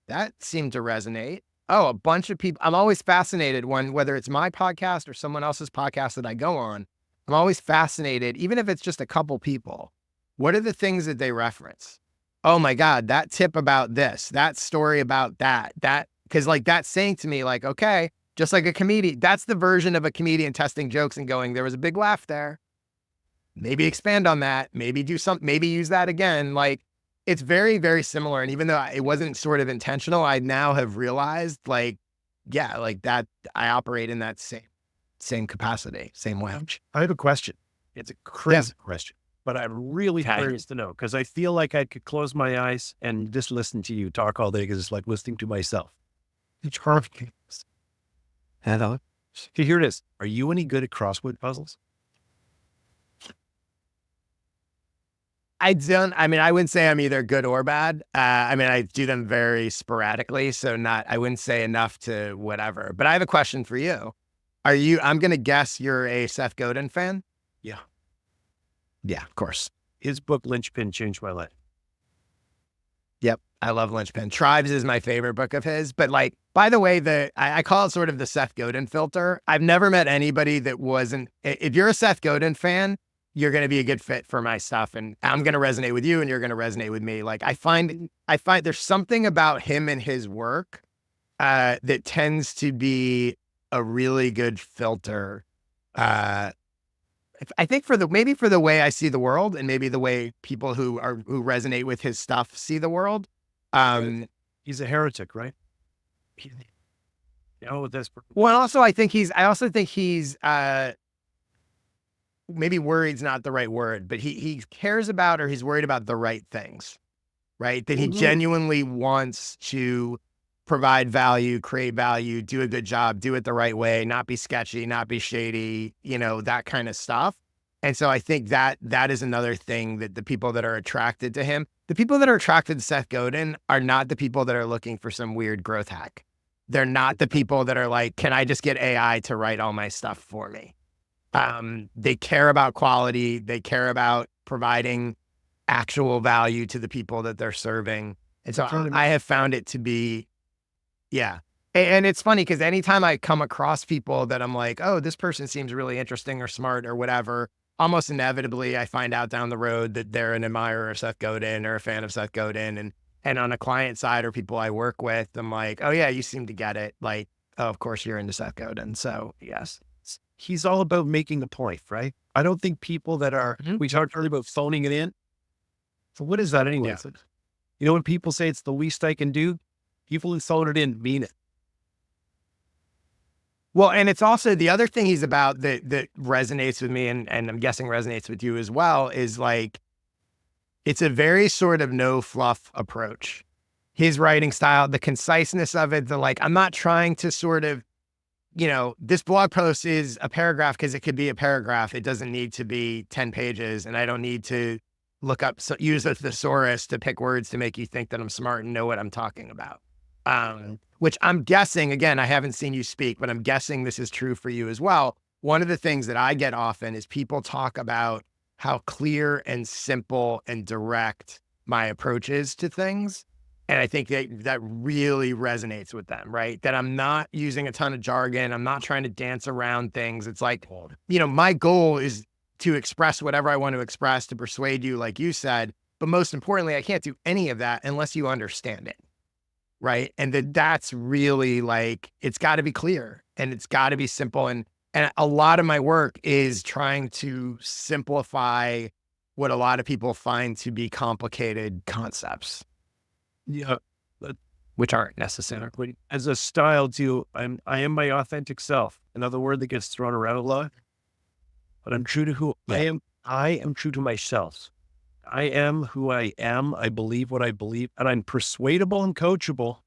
that seemed to resonate. Oh, a bunch of people. I'm always fascinated whether it's my podcast or someone else's podcast that I go on, I'm always fascinated, even if it's just a couple people. What are the things that they reference? Oh my God, that tip about this, that story about that, because like that's saying to me like, okay, just like a comedian, that's the version of a comedian testing jokes and going, there was a big laugh there. Maybe expand on that. Maybe maybe use that again. Like it's very, very similar. And even though it wasn't sort of intentional, I now have realized like, yeah, like that I operate in that same capacity, same way. I have a question. It's a crazy question, but I'm really curious to know because I feel like I could close my eyes and just listen to you talk all day because it's like listening to myself. It's horrible. Hello. Okay, here it is. Are you any good at crossword puzzles? I wouldn't say I'm either good or bad. I do them very sporadically. So I wouldn't say enough to whatever, but I have a question for you. I'm going to guess you're a Seth Godin fan. Yeah. Yeah, of course. His book, Linchpin, changed my life. Yep. I love Linchpin. Tribes is my favorite book of his. But like, by the way, I call it sort of the Seth Godin filter. I've never met anybody that wasn't, if you're a Seth Godin fan, you're going to be a good fit for my stuff. And I'm going to resonate with you and you're going to resonate with me. Like I find there's something about him and his work that tends to be a really good filter. I think maybe for the way I see the world and maybe the way people who resonate with his stuff see the world. He's a heretic, right? That's well, also I also think he's maybe worried's not the right word, but he cares about or he's worried about the right things, right? That he genuinely wants to provide value, create value, do a good job, do it the right way, not be sketchy, not be shady, that kind of stuff. And so I think that is another thing that the people that are attracted to him, the people that are attracted to Seth Godin are not the people that are looking for some weird growth hack. They're not the people that are like, can I just get AI to write all my stuff for me? They care about quality. They care about providing actual value to the people that they're serving. And so I have found it to be, yeah. And it's funny because anytime I come across people that I'm like, oh, this person seems really interesting or smart or whatever, almost inevitably I find out down the road that they're an admirer of Seth Godin or a fan of Seth Godin. And on a client side or people I work with, I'm like, oh yeah, you seem to get it. Like, oh, of course you're into Seth Godin. So yes. He's all about making a point, right? I don't think people that are, we talked earlier about phoning it in. So what is that anyway? Yeah. When people say it's the least I can do, people who phone it in mean it. Well, and it's also the other thing he's about that resonates with me and I'm guessing resonates with you as well is like, it's a very sort of no fluff approach. His writing style, the conciseness of it, I'm not trying to sort of, this blog post is a paragraph because it could be a paragraph. It doesn't need to be 10 pages and I don't need to use a thesaurus to pick words to make you think that I'm smart and know what I'm talking about. which I'm guessing, again, I haven't seen you speak, but I'm guessing this is true for you as well. One of the things that I get often is people talk about how clear and simple and direct my approach is to things. And I think that really resonates with them, right? That I'm not using a ton of jargon. I'm not trying to dance around things. It's like, my goal is to express whatever I want to express, to persuade you, like you said. But most importantly, I can't do any of that unless you understand it, right? And that's really like, it's got to be clear and it's got to be simple. And a lot of my work is trying to simplify what a lot of people find to be complicated concepts. Yeah, which aren't necessarily. as a style too, I am my authentic self. Another word that gets thrown around a lot, but I'm true to who I am. I am true to myself. I am who I am. I believe what I believe, and I'm persuadable and coachable.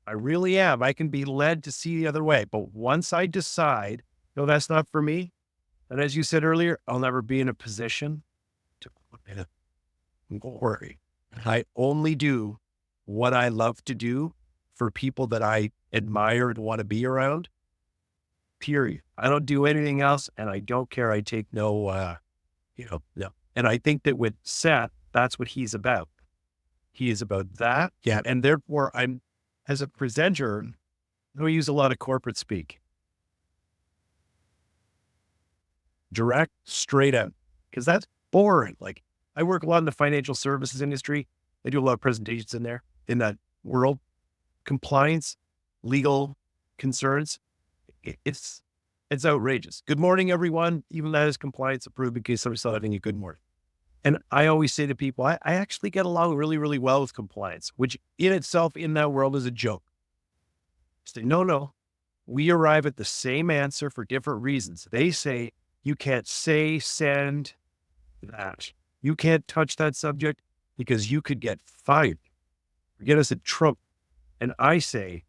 I really am. I can be led to see the other way. But once I decide, no, that's not for me, and as you said earlier, I'll never be in a position to worry. I only do what I love to do for people that I admire and want to be around, period. I don't do anything else, and I don't care. I take no. And I think that with Seth, that's what he's about. He is about that. Yeah. And therefore, as a presenter, we use a lot of corporate speak. Direct, straight out, because that's boring. Like, I work a lot in the financial services industry. I do a lot of presentations in there, in that world. Compliance, legal concerns, it's outrageous. Good morning, everyone. Even that is compliance approved in case somebody's not having a good morning. And I always say to people, I actually get along really, really well with compliance, which in itself in that world is a joke. Say, no, we arrive at the same answer for different reasons. They say, you can't send that. You can't touch that subject because you could get fired. Get us a Trump. And I say,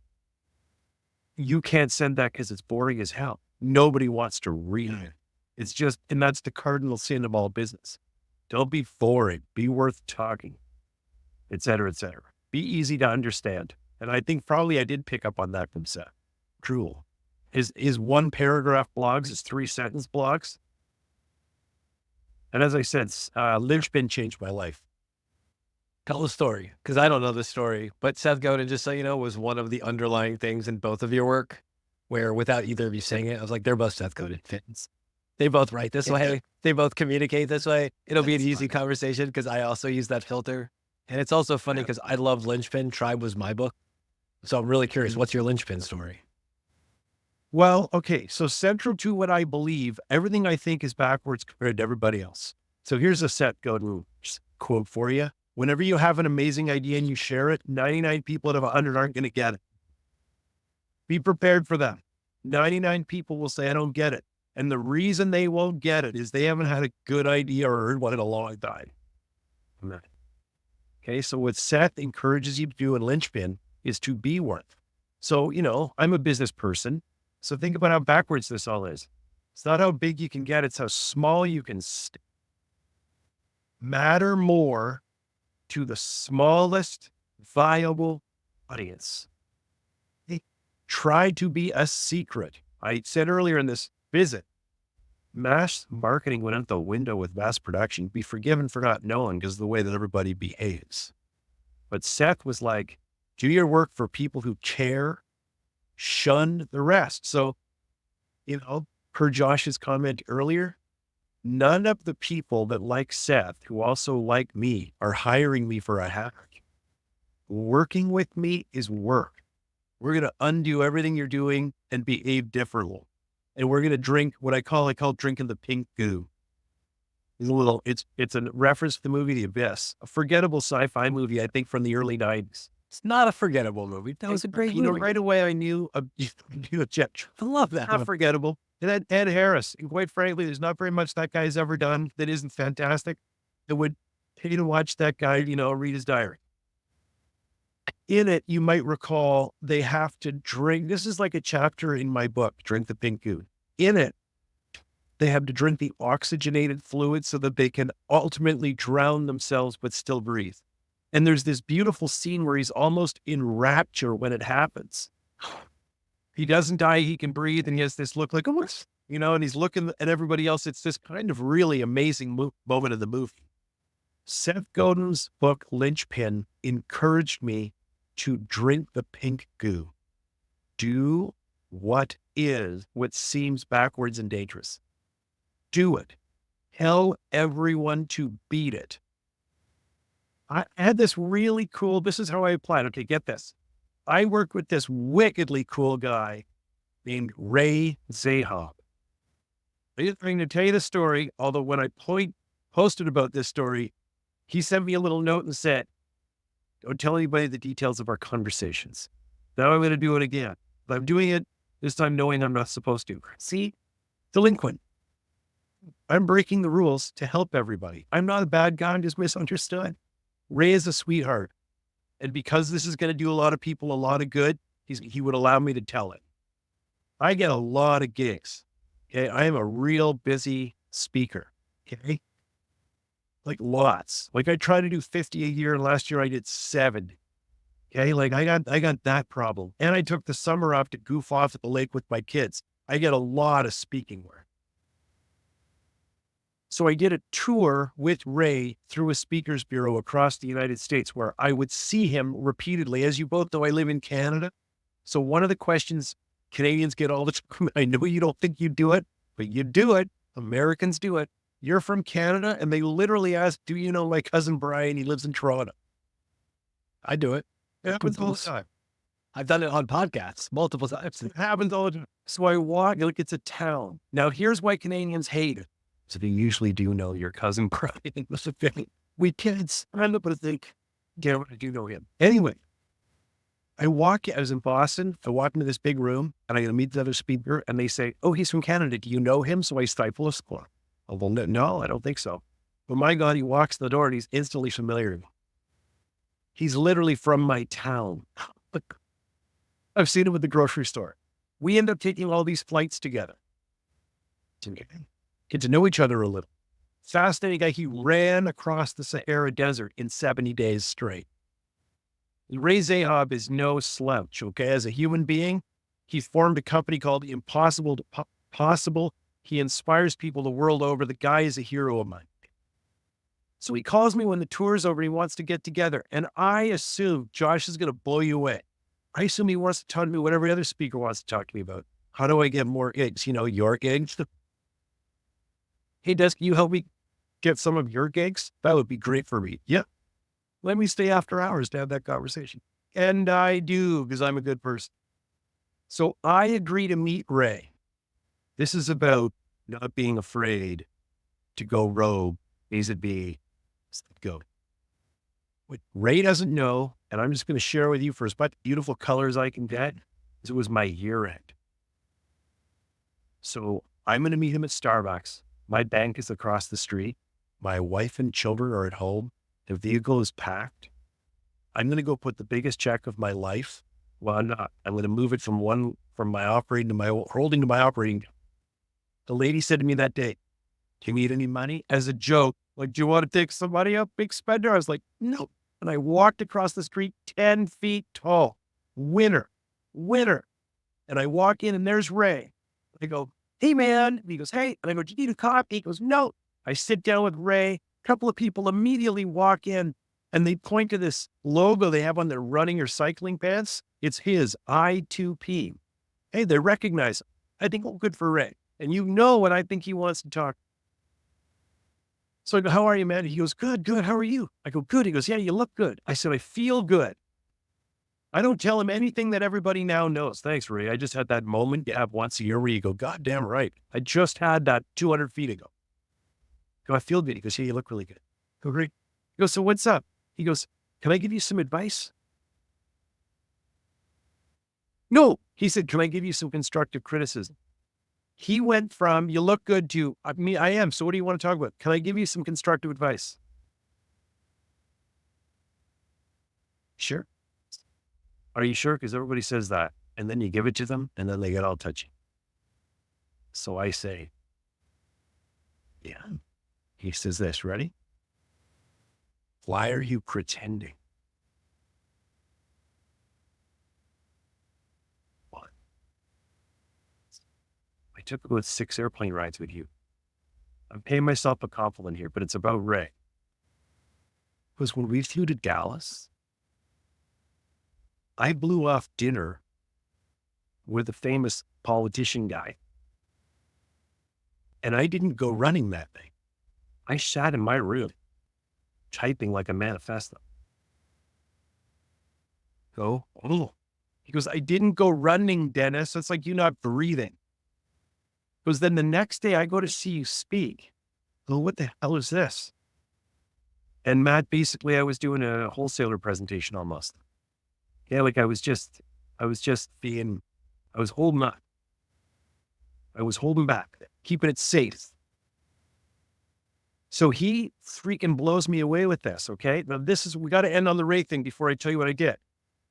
you can't send that because it's boring as hell. Nobody wants to read it. It's just, and that's the cardinal sin of all business. Don't be boring, be worth talking, et cetera, et cetera. Be easy to understand. And I think probably I did pick up on that from Seth. Cruel. His one paragraph blogs, his 3-sentence blogs. And as I said, Linchpin changed my life. Tell the story, because I don't know the story. But Seth Godin, just so you know, was one of the underlying things in both of your work, where without either of you saying it, I was like, they're both Seth Godin fans. They both write this way. They both communicate this way. It'll be an easy conversation because I also use that filter. And it's also funny because I love Linchpin. Tribe was my book. So I'm really curious, what's your Linchpin story? Well, okay. So central to what I believe, everything I think is backwards compared to everybody else. So here's a Seth Godin quote for you. Whenever you have an amazing idea and you share it, 99 people out of 100 aren't going to get it. Be prepared for that. 99 people will say, I don't get it. And the reason they won't get it is they haven't had a good idea or heard one in a long time. Okay, so what Seth encourages you to do in Linchpin is to be worth. So, I'm a business person. So think about how backwards this all is. It's not how big you can get, it's how small you can stay. Matter more to the smallest viable audience. Try to be a secret. I said earlier in this visit, mass marketing went out the window with mass production. Be forgiven for not knowing because of the way that everybody behaves. But Seth was like, do your work for people who care, shun the rest. So, per Josh's comment earlier, none of the people that like Seth, who also like me, are hiring me for a hack. Working with me is work. We're going to undo everything you're doing and behave differently. And we're going to drink what I call drinking the pink goo. It's a reference to the movie The Abyss, a forgettable sci-fi movie, I think from the early 90s. It's not a forgettable movie. That was a great movie. Right away I knew I love that. Not forgettable. It had Ed Harris. And quite frankly, there's not very much that guy's ever done that isn't fantastic. That would pay to watch that guy, read his diary. In it, you might recall they have to drink. This is like a chapter in my book, Drink the Pink Goo. In it, they have to drink the oxygenated fluid so that they can ultimately drown themselves but still breathe. And there's this beautiful scene where he's almost in rapture when it happens. He doesn't die, he can breathe, and he has this look like, oh, what's, and he's looking at everybody else. It's this kind of really amazing moment of the movie. Seth Godin's book, Linchpin, encouraged me to drink the pink goo. Do what seems backwards and dangerous. Do it. Tell everyone to beat it. I had this really cool, this is how I applied. Okay, get this. I worked with this wickedly cool guy named Ray Zahab. I'm going to tell you the story, although when I posted about this story, he sent me a little note and said, don't tell anybody the details of our conversations. Now I'm going to do it again. But I'm doing it this time knowing I'm not supposed to. See? Delinquent. I'm breaking the rules to help everybody. I'm not a bad guy. I'm just misunderstood. Ray is a sweetheart. And because this is going to do a lot of people a lot of good, he would allow me to tell it. I get a lot of gigs. Okay. I am a real busy speaker. Okay. Like lots. Like I try to do 50 a year, and last year I did 70. Okay. Like I got that problem. And I took the summer off to goof off at the lake with my kids. I get a lot of speaking work. So I did a tour with Ray through a speakers bureau across the United States where I would see him repeatedly. As you both know, I live in Canada. So one of the questions Canadians get all the time, I know you don't think you do it, but you do it. Americans do it. You're from Canada, and they literally ask, do you know my cousin Brian? He lives in Toronto. I do it. It happens all the time. I've done it on podcasts multiple times. It happens all the time. So I walk, like it's a town. Now, here's why Canadians hate it. So they usually do know your cousin Brian. We kids, I'm not going to think, yeah, I do know him. Anyway, I was in Boston. I walk into this big room and I meet the other speaker and they say, oh, he's from Canada. Do you know him? So I stifle a score. Oh, well, no, I don't think so. But my God, he walks the door and he's instantly familiar to me. He's literally from my town. Look, I've seen him at the grocery store. We end up taking all these flights together. Get to know each other a little. Fascinating guy. He ran across the Sahara Desert in 70 days straight. Ray Zahab is no slouch, okay? As a human being, he formed a company called Impossible to Possible. He inspires people the world over. The guy is a hero of mine. So he calls me when the tour's over and he wants to get together. And I assume Josh is going to blow you away. I assume he wants to talk to me what every other speaker wants to talk to me about. How do I get more gigs? Your gigs. Hey, Des, can you help me get some of your gigs? That would be great for me. Yeah. Let me stay after hours to have that conversation. And I do, because I'm a good person. So I agree to meet Ray. This is about not being afraid to go rogue, vis-a-vis, go. What Ray doesn't know, and I'm just going to share with you for as much beautiful colors I can get, is it was my year end. So I'm going to meet him at Starbucks. My bank is across the street. My wife and children are at home. The vehicle is packed. I'm going to go put the biggest check of my life. Well, I'm not. I'm going to move it from my operating to my holding to my operating. The lady said to me that day, do you need any money? As a joke, like, do you want to take somebody up, big spender? I was like, no. And I walked across the street 10 feet tall. Winner. And I walk in and there's Ray. I go, hey, man. And he goes, hey. And I go, do you need a coffee? He goes, no. I sit down with Ray. A couple of people immediately walk in and they point to this logo they have on their running or cycling pants. It's his I2P. Hey, they recognize it. I think, well, good for Ray. And when I think he wants to talk. So I go, how are you, man? He goes, good. How are you? I go, good. He goes, yeah, you look good. I said, I feel good. I don't tell him anything that everybody now knows. Thanks, Ray. I just had that moment you have once a year where you go, God damn right. I just had that 200 feet ago. I go, I feel good. He goes, yeah, you look really good. I go, great. He goes, so what's up? He goes, can I give you some advice? No. He said, can I give you some constructive criticism? He went from, you look good to, I am. So what do you want to talk about? Can I give you some constructive advice? Sure. Are you sure? Because everybody says that. And then you give it to them and then they get all touchy. So I say, yeah. He says this, ready? Why are you pretending? I took about 6 airplane rides with you. I'm paying myself a compliment here, but it's about Ray. Because when we flew to Dallas, I blew off dinner with a famous politician guy. And I didn't go running that thing. I sat in my room, typing like a manifesto. Go, oh. He goes, I didn't go running, Dennis. It's like you not breathing. Because then the next day I go to see you speak. Oh, what the hell is this? And Matt, basically I was doing a wholesaler presentation almost. Yeah, like I was holding on. I was holding back, keeping it safe. So he freaking blows me away with this, okay? Now we got to end on the Ray thing before I tell you what I did.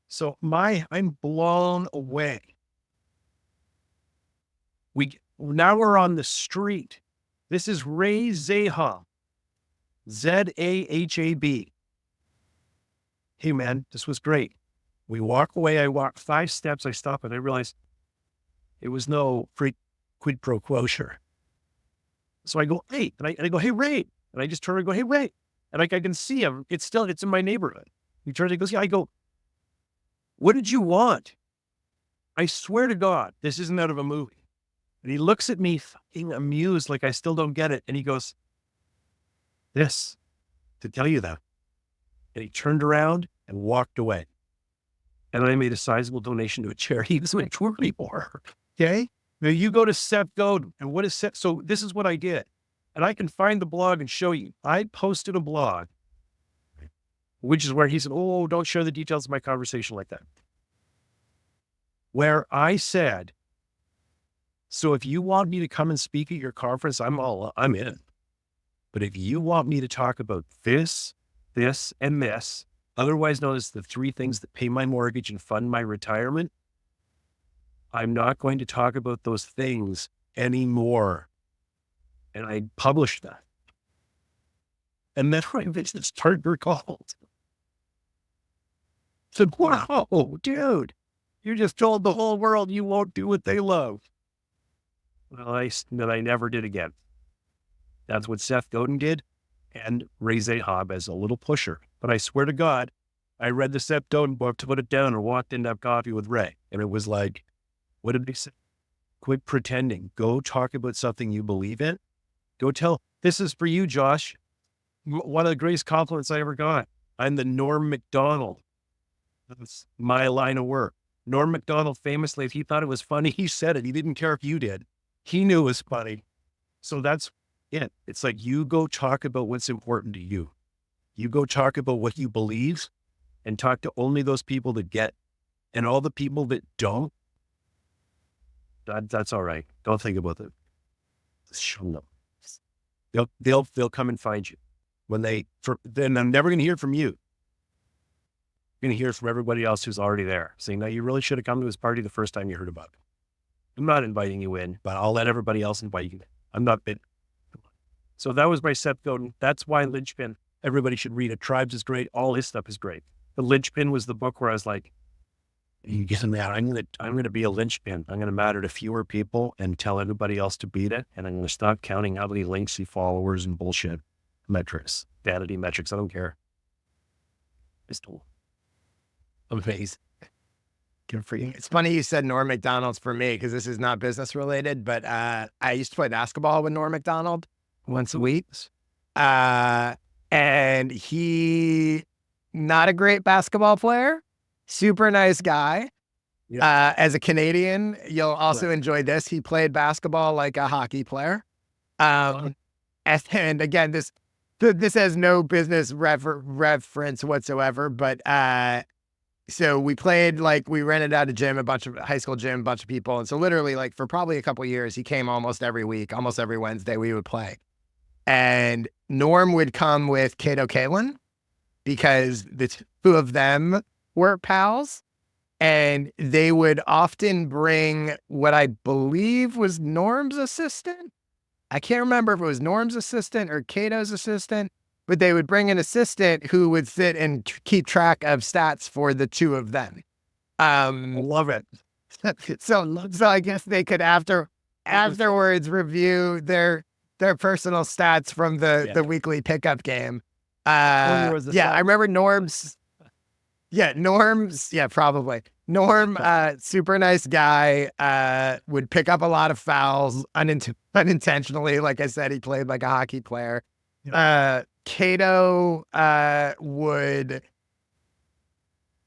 So I'm blown away. Now we're on the street. This is Ray Zahab, Zahab. Hey man, this was great. We walk away. I walk 5 steps. I stop and I realize it was no quid pro quo. Sure. So I go, hey, and I go, hey, Ray. And I just turn and go, hey, Ray. And like I can see him. It's in my neighborhood. He turns and goes, yeah. I go, what did you want? I swear to God, this isn't out of a movie. And he looks at me fucking amused, like I still don't get it. And he goes, this, to tell you that. And he turned around and walked away. And I made a sizable donation to a charity he was doing tour anymore. Okay? Now you go to Seth Godin. And what is Seth? So this is what I did. And I can find the blog and show you. I posted a blog, which is where he said, oh, don't share the details of my conversation like that. Where I said, so if you want me to come and speak at your conference, I'm in. But if you want me to talk about this, and this, otherwise known as the 3 things that pay my mortgage and fund my retirement, I'm not going to talk about those things anymore. And I published that. And then my business partner called. Said, wow, dude, you just told the whole world you won't do what they love. Well, I never did again. That's what Seth Godin did and Ray Zahab as a little pusher. But I swear to God, I read the Seth Godin book to put it down and walked in to have coffee with Ray. And it was like, what did they say? Quit pretending. Go talk about something you believe in. Go tell, this is for you, Josh. One of the greatest compliments I ever got. I'm the Norm MacDonald. That's my line of work. Norm MacDonald famously, if he thought it was funny, he said it. He didn't care if you did. He knew it was funny. So that's it. It's like you go talk about what's important to you. You go talk about what you believe and talk to only those people that get, and all the people that don't, that's all right. Don't think about it. Show them. They'll come and find you. Then I'm never going to hear from you. You're going to hear from everybody else who's already there, saying, no, you really should have come to his party the first time you heard about it. I'm not inviting you in, but I'll let everybody else invite you. I'm not big. So that was my Seth Godin. That's why Linchpin, everybody should read it. Tribes is great. All his stuff is great. The Linchpin was the book where I was like, you get in that. I'm going to be a linchpin. I'm going to matter to fewer people and tell everybody else to beat it. And I'm going to stop counting how many links, followers, and bullshit metrics, vanity metrics. I don't care. It's amazing. Good for you. It's funny you said Norm MacDonald's for me because this is not business related, but I used to play basketball with Norm MacDonald once a week. And he, not a great basketball player, super nice guy. Yeah. As a Canadian, you'll also enjoy this. He played basketball like a hockey player. And again, this has no business reference whatsoever, but so we played, like, we rented out a gym, a bunch of high school gym, a bunch of people. And so literally, like, for probably a couple of years, he came almost every week, almost every Wednesday we would play. And Norm would come with Kato Kalin because the 2 of them were pals. And they would often bring what I believe was Norm's assistant. I can't remember if it was Norm's assistant or Kato's assistant, but they would bring an assistant who would sit and keep track of stats for the 2 of them. Love it. So I guess they could, after afterwards review their personal stats from the weekly pickup game. I remember Norm's. Yeah, Norm's. Yeah, probably. Norm, super nice guy, would pick up a lot of fouls unintentionally. Like I said, he played like a hockey player. Cato would,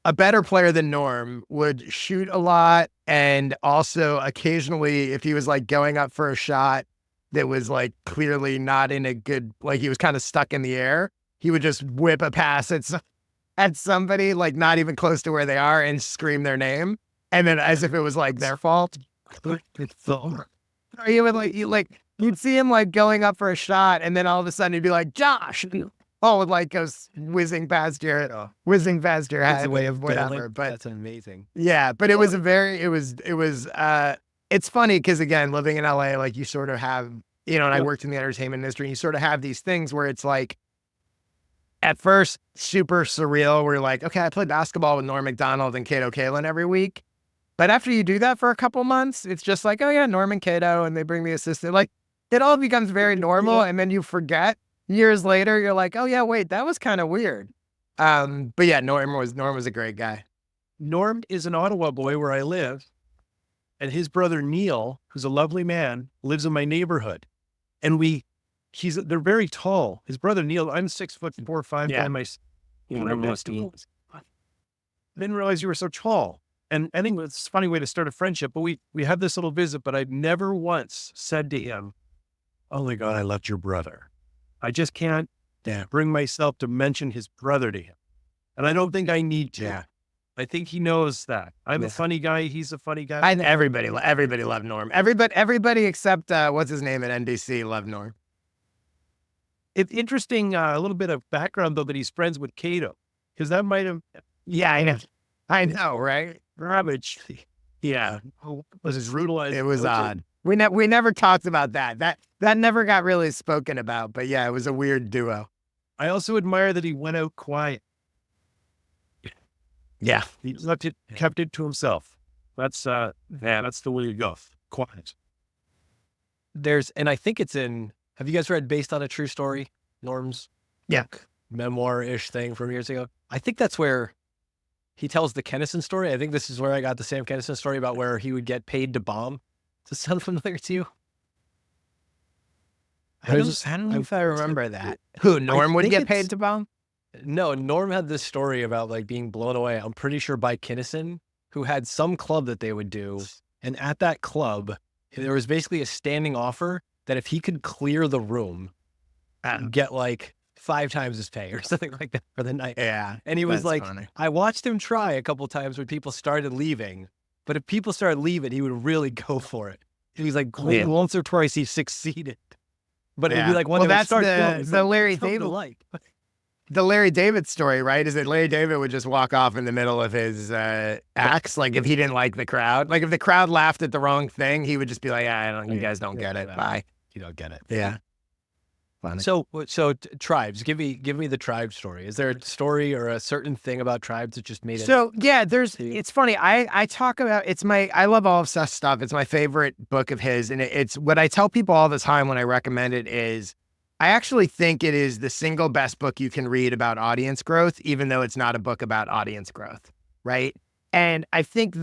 a better player than Norm, would shoot a lot. And also occasionally, if he was like going up for a shot that was like clearly not in a good, like he was kind of stuck in the air, he would just whip a pass at somebody, like not even close to where they are, and scream their name, and then as if it was like their fault. Or you would you'd see him like going up for a shot, and then all of a sudden he'd be like, Josh, oh, like goes whizzing past your head, It's a way of whatever. But that's amazing. Yeah, but it was it's funny because again, living in LA, like you sort of have, and I worked in the entertainment industry, and you sort of have these things where it's like, at first, super surreal. We're like, okay, I played basketball with Norm MacDonald and Cato Kalin every week. But after you do that for a couple months, it's just like, oh yeah, Norm and Cato, and they bring the assistant. Like, it all becomes very normal, and then you forget. Years later, you're like, oh yeah, wait, that was kind of weird. But yeah, Norm was a great guy. Norm is an Ottawa boy where I live, and his brother Neil, who's a lovely man, lives in my neighborhood, and they're very tall. His brother Neil, I'm 6'4" or 5". Yeah. Didn't realize you were so tall. And I think it's a funny way to start a friendship, but we had this little visit, but I never once said to him, oh my God, I loved your brother. I just can't bring myself to mention his brother to him. And I don't think I need to. Yeah. I think he knows that. I'm a funny guy. He's a funny guy. Everybody loved Norm. Everybody except, what's his name at NBC loved Norm. It's interesting, a little bit of background, though, that he's friends with Cato, because that might have... Yeah, I know, right? Ravage. Yeah. Was his brutalized? It was odd. We never talked about that. That never got really spoken about, but yeah, it was a weird duo. I also admire that he went out quiet. Yeah. He kept it to himself. That's the way you go. Quiet. And I think it's in... Have you guys read Based on a True Story? Norm's memoir-ish thing from years ago? I think that's where he tells the Kinison story. I think this is where I got the Sam Kinison story about where he would get paid to bomb. Does it sound familiar to you? I don't know if I remember that. Who, Norm would get paid to bomb? No, Norm had this story about like being blown away, I'm pretty sure by Kinison, who had some club that they would do. And at that club, there was basically a standing offer that if he could clear the room, get like 5 times his pay or something like that for the night. Yeah. And he was like, funny. I watched him try a couple times when people started leaving, but if people started leaving, he would really go for it. He was like, once or twice he succeeded. But it'd be like, that's the Larry David. The Larry David story, right? Is that Larry David would just walk off in the middle of his acts, like if he didn't like the crowd. Like if the crowd laughed at the wrong thing, he would just be like, you guys don't get it. Bye. You don't get it. Yeah. Funny. So tribes, give me the tribe story. Is there a story or a certain thing about tribes that just made it? So yeah, it's funny. I talk about, I love all of Seth's stuff. It's my favorite book of his. And it's what I tell people all the time when I recommend it is, I actually think it is the single best book you can read about audience growth, even though it's not a book about audience growth. Right. And I think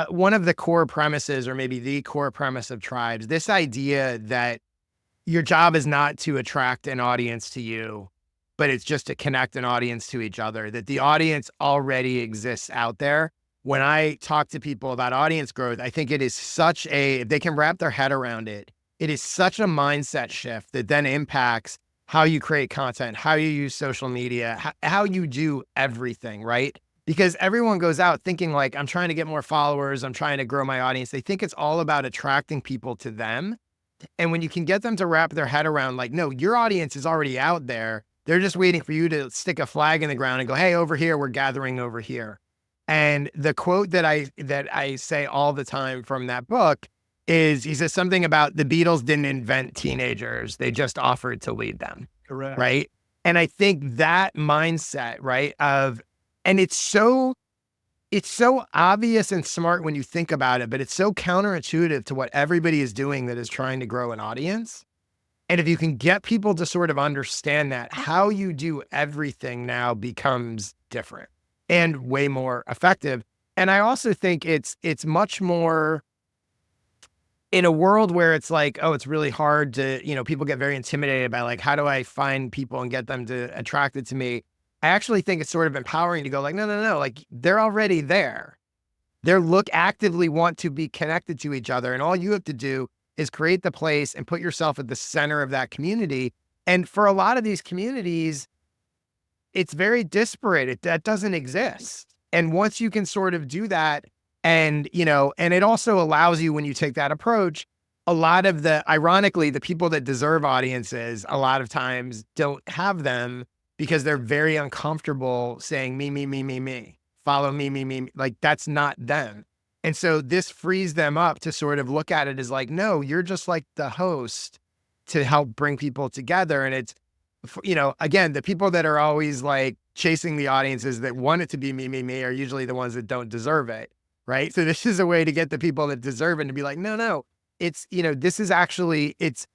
one of the core premises, or maybe the core premise of tribes, this idea that your job is not to attract an audience to you, but it's just to connect an audience to each other, that the audience already exists out there. When I talk to people about audience growth, I think it is if they can wrap their head around it, it is such a mindset shift that then impacts how you create content, how you use social media, how you do everything, right? Because everyone goes out thinking like, I'm trying to get more followers, I'm trying to grow my audience. They think it's all about attracting people to them. And when you can get them to wrap their head around like, no, your audience is already out there. They're just waiting for you to stick a flag in the ground and go, hey, over here, we're gathering over here. And the quote that I say all the time from that book is, he says something about the Beatles didn't invent teenagers. They just offered to lead them. Correct. Right. And I think that mindset, right, and it's so it's so obvious and smart when you think about it, but it's so counterintuitive to what everybody is doing that is trying to grow an audience. And if you can get people to sort of understand that, how you do everything now becomes different and way more effective. And I also think it's much more in a world where it's like, oh, it's really hard to, people get very intimidated by like, how do I find people and get them to attracted to me? I actually think it's sort of empowering to go like, no, like they're already there. Actively want to be connected to each other. And all you have to do is create the place and put yourself at the center of that community. And for a lot of these communities, it's very disparate. That doesn't exist. And once you can sort of do that, and it also allows you, when you take that approach, a lot of ironically, the people that deserve audiences, a lot of times don't have them because they're very uncomfortable saying me, follow me. Like that's not them. And so this frees them up to sort of look at it as like, no, you're just like the host to help bring people together. And it's, again, the people that are always like chasing the audiences that want it to be me are usually the ones that don't deserve it. Right. So this is a way to get the people that deserve it to be like, no, it's, this is actually, it's,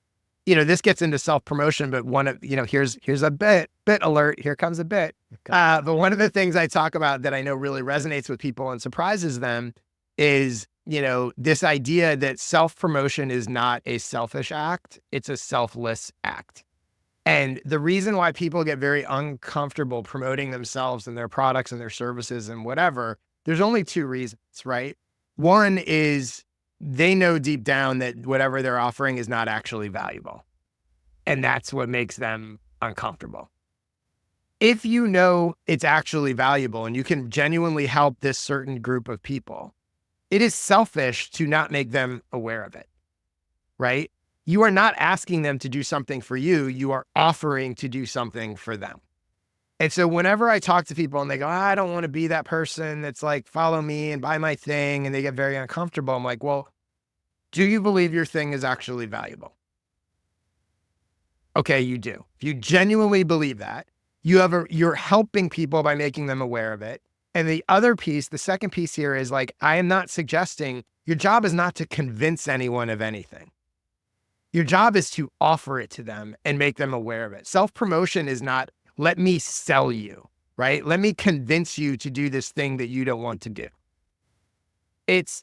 this gets into self-promotion, but one of, here's a bit alert. Here comes a bit. But one of the things I talk about that I know really resonates with people and surprises them is, this idea that self-promotion is not a selfish act. It's a selfless act. And the reason why people get very uncomfortable promoting themselves and their products and their services and whatever, there's only two reasons, right? One is they know deep down that whatever they're offering is not actually valuable. And that's what makes them uncomfortable. If you know it's actually valuable and you can genuinely help this certain group of people, it is selfish to not make them aware of it, right? You are not asking them to do something for you. You are offering to do something for them. And so whenever I talk to people and they go, I don't want to be that person that's like, follow me and buy my thing, and they get very uncomfortable, I'm like, well, do you believe your thing is actually valuable? Okay, you do. If you genuinely believe that, you're helping people by making them aware of it. And the other piece, the second piece here is like, I am not suggesting your job is not to convince anyone of anything. Your job is to offer it to them and make them aware of it. Self-promotion is not, let me sell you, right? Let me convince you to do this thing that you don't want to do. It's,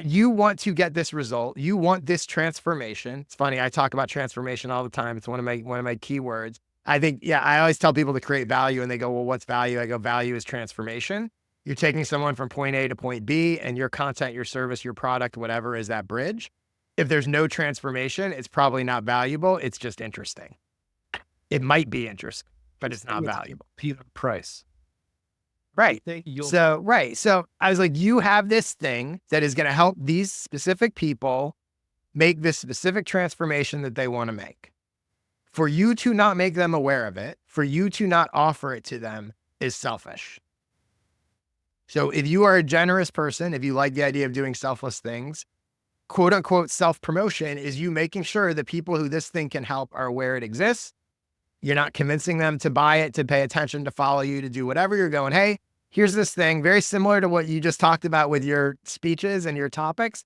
you want to get this result. You want this transformation. It's funny. I talk about transformation all the time. It's one of my keywords. I think, I always tell people to create value and they go, well, what's value? I go, value is transformation. You're taking someone from point A to point B and your content, your service, your product, whatever is that bridge. If there's no transformation, it's probably not valuable. It's just interesting. It might be interesting, but it's not valuable. Peter Price. Right. So I was like, you have this thing that is going to help these specific people make this specific transformation that they want to make. For you to not make them aware of it, for you to not offer it to them is selfish. So if you are a generous person, if you like the idea of doing selfless things, quote unquote, self-promotion is you making sure that people who this thing can help are aware it exists. You're not convincing them to buy it, to pay attention, to follow you, to do whatever. You're going, hey, here's this thing very similar to what you just talked about with your speeches and your topics.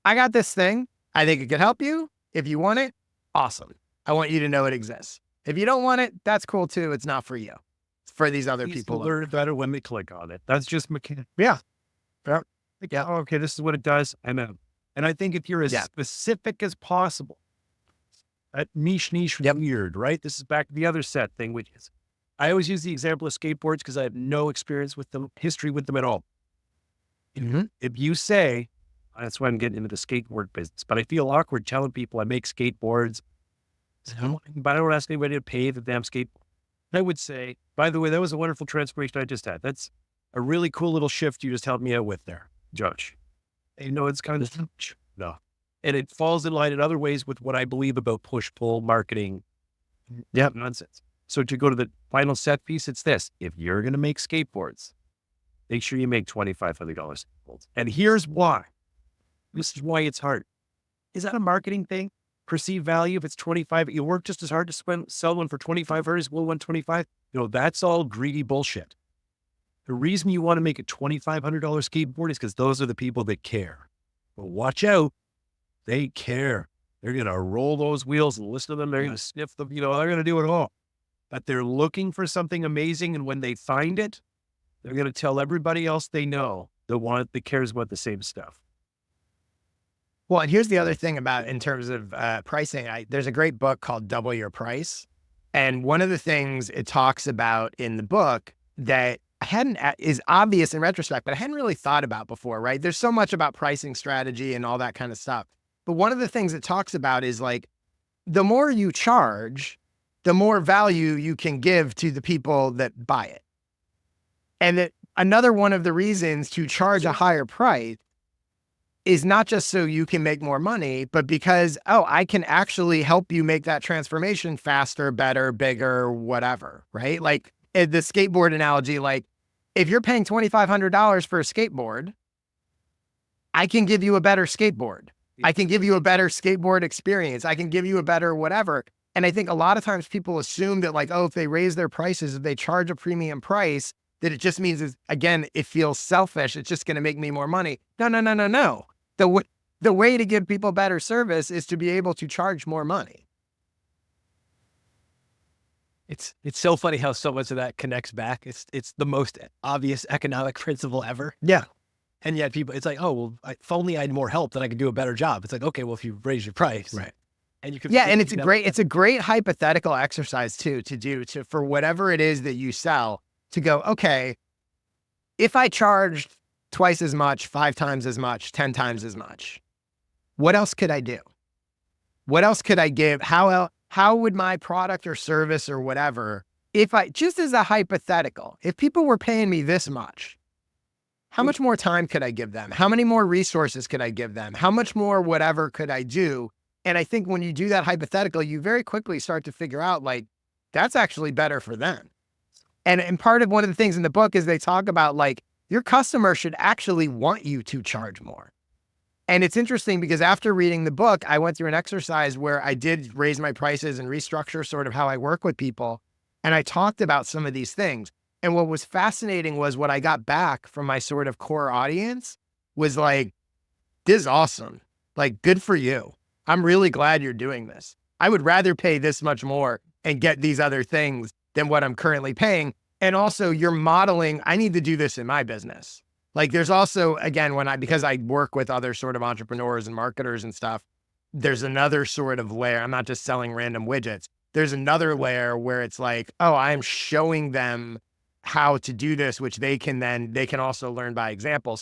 I got this thing. I think it could help you. If you want it, awesome. I want you to know it exists. If you don't want it, that's cool too. It's not for you. It's for these other people. Learn better when they click on it. That's just mechanical. Yeah. Oh, okay, this is what it does. I'm out. And I think if you're as specific as possible, that niche weird, right? This is back to the other set thing, which is, I always use the example of skateboards because I have no experience with them, history with them at all. Mm-hmm. If you say, that's why I'm getting into the skateboard business, but I feel awkward telling people I make skateboards, but I don't ask anybody to pay the damn skateboard. I would say, by the way, that was a wonderful transformation I just had. That's a really cool little shift you just helped me out with there, Josh. You know, it's kind of, no. And it falls in line in other ways with what I believe about push-pull marketing. Yeah, nonsense. So to go to the final set piece, it's this. If you're going to make skateboards, make sure you make $2,500. And here's why. This is why it's hard. Is that a marketing thing? Perceived value, if it's 25, you work just as hard to sell one for 2,500 as well, 125. That's all greedy bullshit. The reason you want to make a $2,500 skateboard is because those are the people that care. But watch out, they care. They're going to roll those wheels and listen to them. They're going to sniff them. They're going to do it all. But they're looking for something amazing. And when they find it, they're going to tell everybody else they know that cares about the same stuff. Well, and here's the other thing about in terms of pricing. There's a great book called Double Your Price. And one of the things it talks about in the book that is obvious in retrospect, but I hadn't really thought about before, right? There's so much about pricing strategy and all that kind of stuff. But one of the things it talks about is like, the more you charge, the more value you can give to the people that buy it. And that another one of the reasons to charge a higher price is not just so you can make more money, but because, I can actually help you make that transformation faster, better, bigger, whatever, right? Like the skateboard analogy, like if you're paying $2,500 for a skateboard, I can give you a better skateboard. I can give you a better skateboard experience. I can give you a better whatever. And I think a lot of times people assume that like, if they raise their prices, if they charge a premium price, that it just means, again, it feels selfish. It's just going to make me more money. No. The way to give people better service is to be able to charge more money. It's so funny how so much of that connects back. It's the most obvious economic principle ever. Yeah. And yet people, it's like, if only I had more help, then I could do a better job. It's like, okay, well, if you raise your price. Right. And you can. Yeah. And it's a great hypothetical exercise too, for whatever it is that you sell, to go, okay, if I charged twice as much, 5 times as much, 10 times as much, what else could I do? What else could I give? How would my product or service or whatever, just as a hypothetical, if people were paying me this much, how much more time could I give them? How many more resources could I give them? How much more whatever could I do? And I think when you do that hypothetical, you very quickly start to figure out like, that's actually better for them. And part of one of the things in the book is they talk about like, your customer should actually want you to charge more. And it's interesting because after reading the book, I went through an exercise where I did raise my prices and restructure sort of how I work with people. And I talked about some of these things. And what was fascinating was what I got back from my sort of core audience was like, this is awesome. Like, good for you. I'm really glad you're doing this. I would rather pay this much more and get these other things than what I'm currently paying. And also you're modeling, I need to do this in my business. Like there's also, again, because I work with other sort of entrepreneurs and marketers and stuff, there's another sort of layer. I'm not just selling random widgets. There's another layer where it's like, I'm showing them how to do this, which they can also learn by example.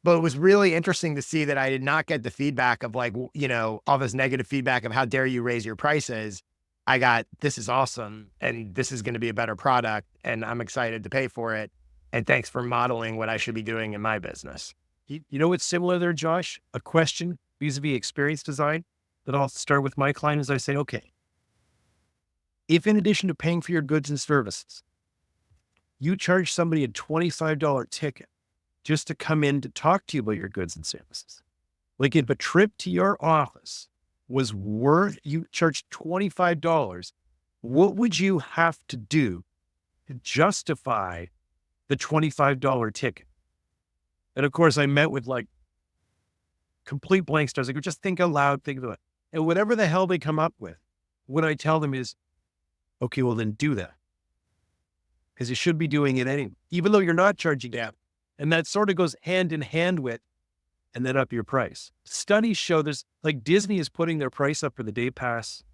But it was really interesting to see that I did not get the feedback of like, all this negative feedback of how dare you raise your prices. I got, this is awesome. And this is going to be a better product. And I'm excited to pay for it. And thanks for modeling what I should be doing in my business. You know what's similar there, Josh? A question vis-a-vis experience design that I'll start with my client is I say, okay, if in addition to paying for your goods and services, you charge somebody a $25 ticket just to come in to talk to you about your goods and services, like if a trip to your office was worth, you charged $25, what would you have to do to justify the $25 ticket? And of course I met with like complete blank stares. Like, just think out loud, think about it. And whatever the hell they come up with, what I tell them is, okay, well then do that. Because you should be doing it anyway, even though you're not charging that. And that sort of goes hand in hand with, and then up your price. Studies show there's like Disney is putting their price up for the day pass.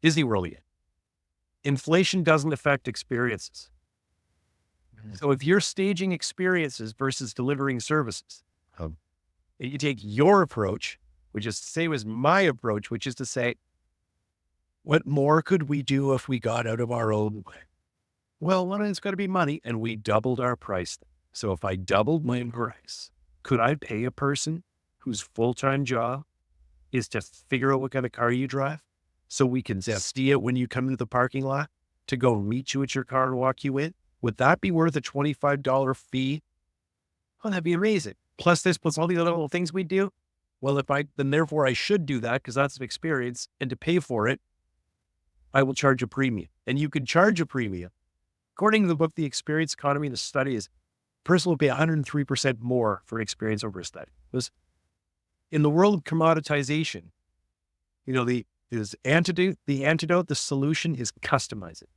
Disney World yet. Inflation doesn't affect experiences. So if you're staging experiences versus delivering services, you take your approach, which is the same as my approach, which is to say, what more could we do if we got out of our own way? Well, one, it's got to be money, and we doubled our price. So if I doubled my price, could I pay a person whose full-time job is to figure out what kind of car you drive so we can see it when you come into the parking lot to go meet you at your car and walk you in? Would that be worth a $25 fee? Oh, that'd be amazing. Plus this, plus all the other little things we do. Well, then therefore I should do that because that's an experience. And to pay for it, I will charge a premium. And you can charge a premium According to the book, The Experience Economy, the study is a person will pay 103% more for experience over a study. Because in the world of commoditization, the antidote, the solution is customize it.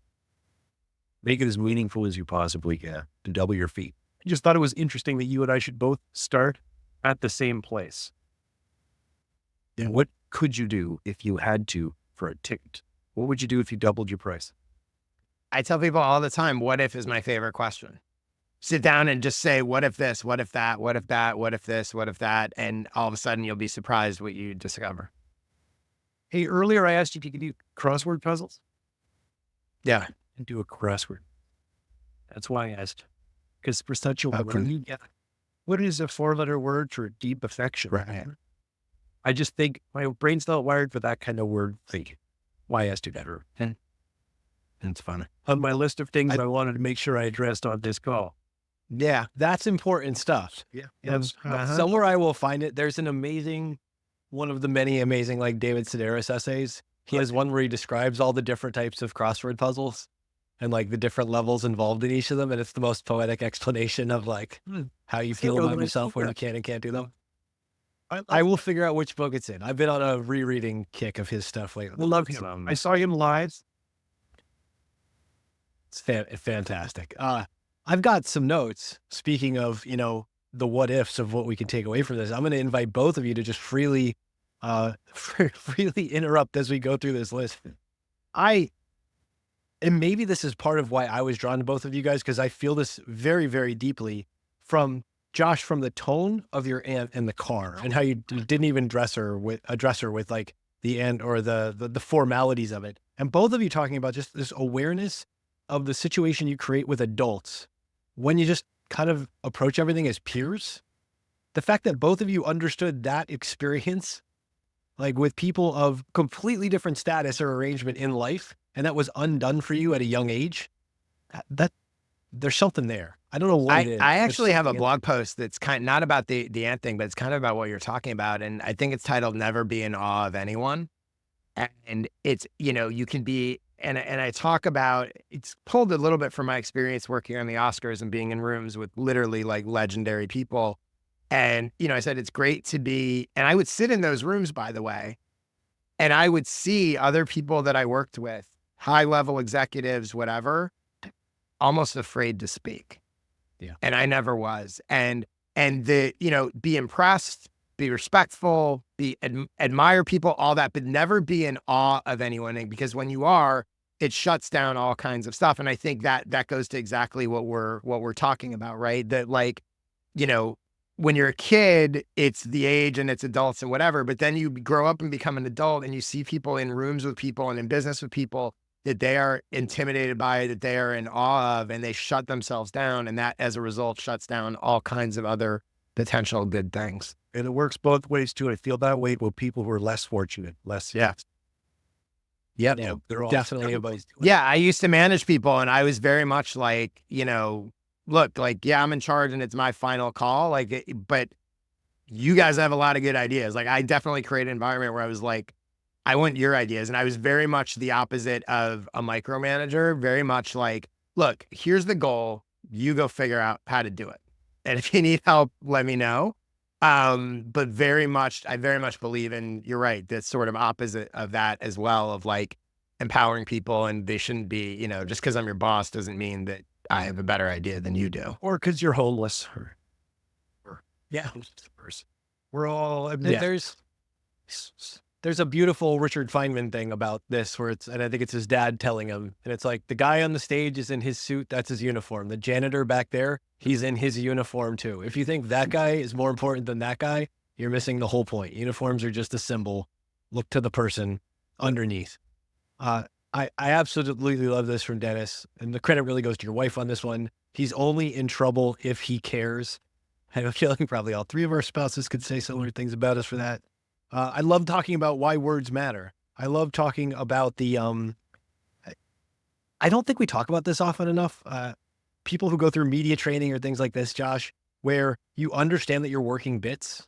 Make it as meaningful as you possibly can to double your fee. I just thought it was interesting that you and I should both start at the same place. And what could you do if you had to for a ticket? What would you do if you doubled your price? I tell people all the time, what if is my favorite question. Sit down and just say, what if this, what if that, what if that, what if this, what if that? And all of a sudden you'll be surprised what you discover. Hey, earlier I asked you if you could do crossword puzzles. Yeah. And do a crossword. That's why I asked. Because for such a what is a 4-letter word for deep affection? Right. I just think my brain's not wired for that kind of word thing. Why I asked you that. And it's fun. On my list of things I wanted to make sure I addressed on this call. Yeah, that's important stuff. Yeah. Somewhere I will find it. There's one of the many amazing, like David Sedaris essays. He has one where he describes all the different types of crossword puzzles and like the different levels involved in each of them. And it's the most poetic explanation of like how you feel about yourself when you can and can't do them. I will figure out which book it's in. I've been on a rereading kick of his stuff lately. I love him. I saw him live. It's fantastic. I've got some notes. Speaking of, the what ifs of what we can take away from this, I'm going to invite both of you to just freely interrupt as we go through this list. And maybe this is part of why I was drawn to both of you guys, because I feel this very, very deeply from Josh, from the tone of your aunt in the car and how you didn't even address her with like the end or the formalities of it. And both of you talking about just this awareness of the situation you create with adults when you just kind of approach everything as peers. The fact that both of you understood that experience, like with people of completely different status or arrangement in life, and that was undone for you at a young age, that there's something there. I don't know what it is. I actually have a blog post that's not about the ant thing, but it's kind of about what you're talking about. And I think it's titled Never Be in Awe of Anyone. And it's, you can be, and I talk about, it's pulled a little bit from my experience working on the Oscars and being in rooms with literally like legendary people. And, I said, it's great to be, and I would sit in those rooms, by the way, and I would see other people that I worked with, high level executives, whatever, almost afraid to speak. Yeah. And I never was. And be impressed, be respectful, admire people, all that, but never be in awe of anyone. Because when you are, it shuts down all kinds of stuff. And I think that goes to exactly what we're talking about, right? That like, when you're a kid, it's the age and it's adults and whatever, but then you grow up and become an adult and you see people in rooms with people and in business with people that they are intimidated by, that they are in awe of, and they shut themselves down. And that as a result shuts down all kinds of other potential good things. And it works both ways too. I feel that way with people who are less fortunate, Yep. They're all Definitely. Yeah. I used to manage people and I was very much like, look, like, yeah, I'm in charge and it's my final call. Like, but you guys have a lot of good ideas. Like I definitely created an environment where I was like, I want your ideas. And I was very much the opposite of a micromanager, very much like, look, here's the goal. You go figure out how to do it. And if you need help, let me know. But I very much believe in, you're right, the sort of opposite of that as well, of like empowering people. And they shouldn't be, just because I'm your boss doesn't mean that I have a better idea than you do. Or because you're homeless. Yeah. We're all, There's a beautiful Richard Feynman thing about this where and I think it's his dad telling him, and it's like the guy on the stage is in his suit. That's his uniform. The janitor back there, he's in his uniform too. If you think that guy is more important than that guy, you're missing the whole point. Uniforms are just a symbol. Look to the person underneath. I absolutely love this from Dennis, and the credit really goes to your wife on this one. He's only in trouble if he cares. I have a feeling probably all three of our spouses could say similar things about us for that. I love talking about why words matter. I love talking about the, I don't think we talk about this often enough. People who go through media training or things like this, Josh, where you understand that you're working bits.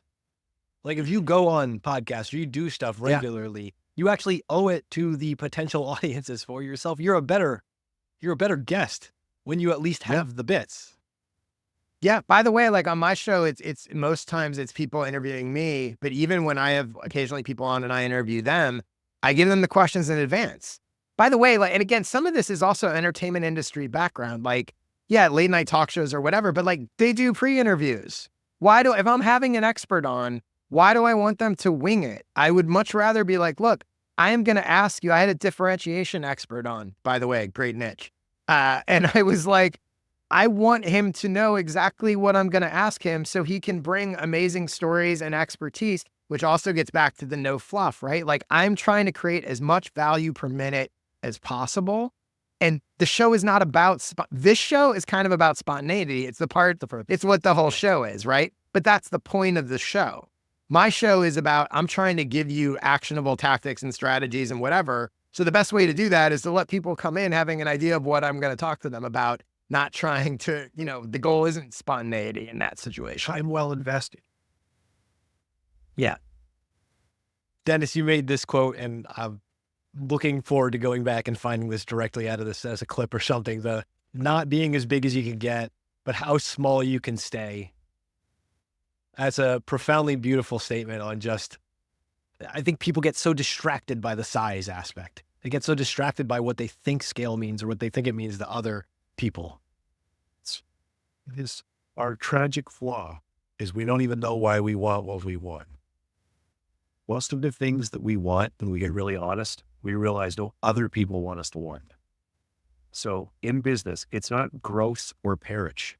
Like if you go on podcasts or you do stuff regularly, you actually owe it to the potential audiences for yourself. You're a better guest when you at least have the bits. Yeah. By the way, like on my show, it's most times it's people interviewing me, but even when I have occasionally people on and I interview them, I give them the questions in advance. By the way, like, and again, some of this is also entertainment industry background, like, yeah, late night talk shows or whatever, but like they do pre-interviews. If I'm having an expert on, why do I want them to wing it? I would much rather be like, look, I am going to ask you. I had a differentiation expert on, by the way, great niche. And I was like, I want him to know exactly what I'm going to ask him so he can bring amazing stories and expertise, which also gets back to the no fluff, right? Like I'm trying to create as much value per minute as possible. And the show is not about, this show is kind of about spontaneity. It's it's what the whole show is, right? But that's the point of the show. My show is about, I'm trying to give you actionable tactics and strategies and whatever. So the best way to do that is to let people come in having an idea of what I'm going to talk to them about, not trying to, the goal isn't spontaneity in that situation. Time well invested. Yeah. Dennis, you made this quote, and I'm looking forward to going back and finding this directly out of this as a clip or something. The not being as big as you can get, but how small you can stay. That's a profoundly beautiful statement on I think people get so distracted by the size aspect. They get so distracted by what they think scale means or what they think it means to other people. It is our tragic flaw is we don't even know why we want what we want. Most of the things that we want, when we get really honest, we realize no other people want us to want. So in business, it's not growth or perish.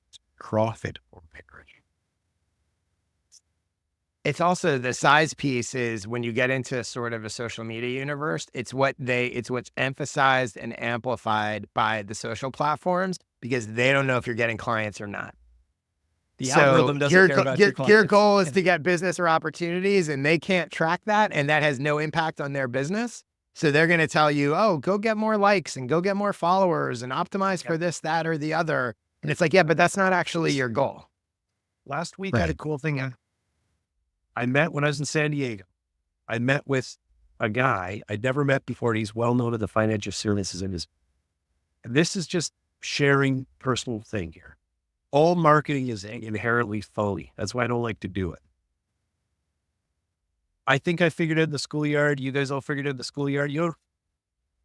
It's profit or perish. It's also the size piece is when you get into sort of a social media universe, it's what's emphasized and amplified by the social platforms because they don't know if you're getting clients or not. The algorithm doesn't care about your clients. Your goal is to get business or opportunities and they can't track that and that has no impact on their business. So they're going to tell you, oh, go get more likes and go get more followers and optimize for this, that, or the other. And it's like, yeah, but that's not actually your goal. Last week I had a cool thing. I met when I was in San Diego. I met with a guy I'd never met before. He's well known in the financial services industry. And this is just sharing personal thing here. All marketing is inherently phony. That's why I don't like to do it. I think I figured it in the schoolyard. You guys all figured it in the schoolyard. You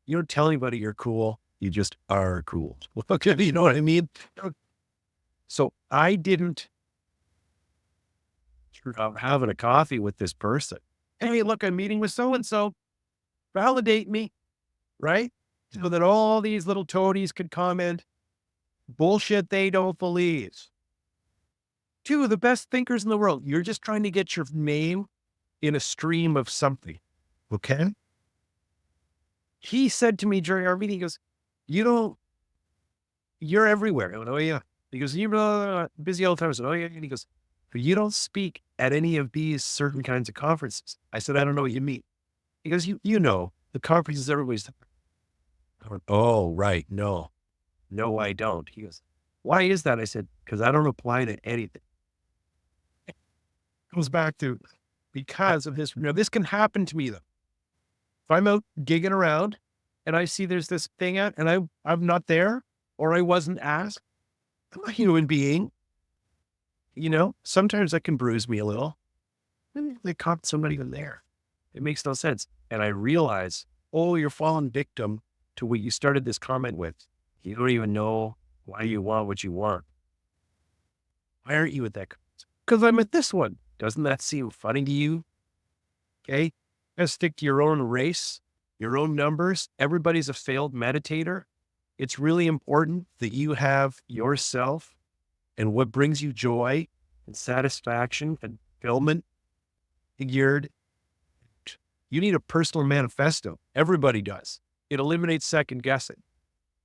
don't tell anybody you're cool. You just are cool. You know what I mean? So I didn't. I'm having a coffee with this person. Hey, look, I'm meeting with so-and-so. Validate me, right? So that all these little toadies could comment bullshit they don't believe. Two of the best thinkers in the world. You're just trying to get your name in a stream of something. Okay? He said to me during our meeting, he goes, you're everywhere. I went, oh yeah. He goes, you're busy all the time. I said, oh yeah. And he goes, but you don't speak at any of these certain kinds of conferences. I said, I don't know what you mean. He goes, you know, the conferences everybody's. I went, oh, right. No, I don't. He goes, why is that? I said, because I don't apply to anything. It goes back to because of this. This can happen to me though. If I'm out gigging around and I see there's this thing out and I'm not there or I wasn't asked, I'm a human being. Sometimes that can bruise me a little. They caught somebody in there. It makes no sense. And I realize, oh, you're falling victim to what you started this comment with. You don't even know why you want what you want. Why aren't you at that? Because I'm at this one. Doesn't that seem funny to you? Okay. Gotta stick to your own race, your own numbers. Everybody's a failed meditator. It's really important that you have yourself and what brings you joy and satisfaction and fulfillment figured. You need a personal manifesto. Everybody does. It eliminates second guessing.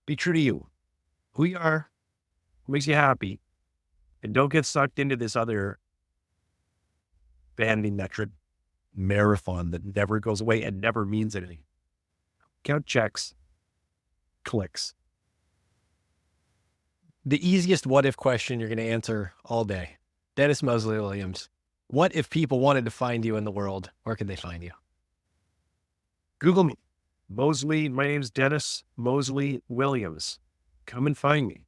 Be true to you. Who you are, what makes you happy, and don't get sucked into this other vanity metric marathon that never goes away and never means anything. Count checks, clicks. The easiest what if question you're going to answer all day. Dennis Moseley-Williams. What if people wanted to find you in the world? Where could they find you? Google me. Moseley. My name's Dennis Moseley-Williams. come and find me.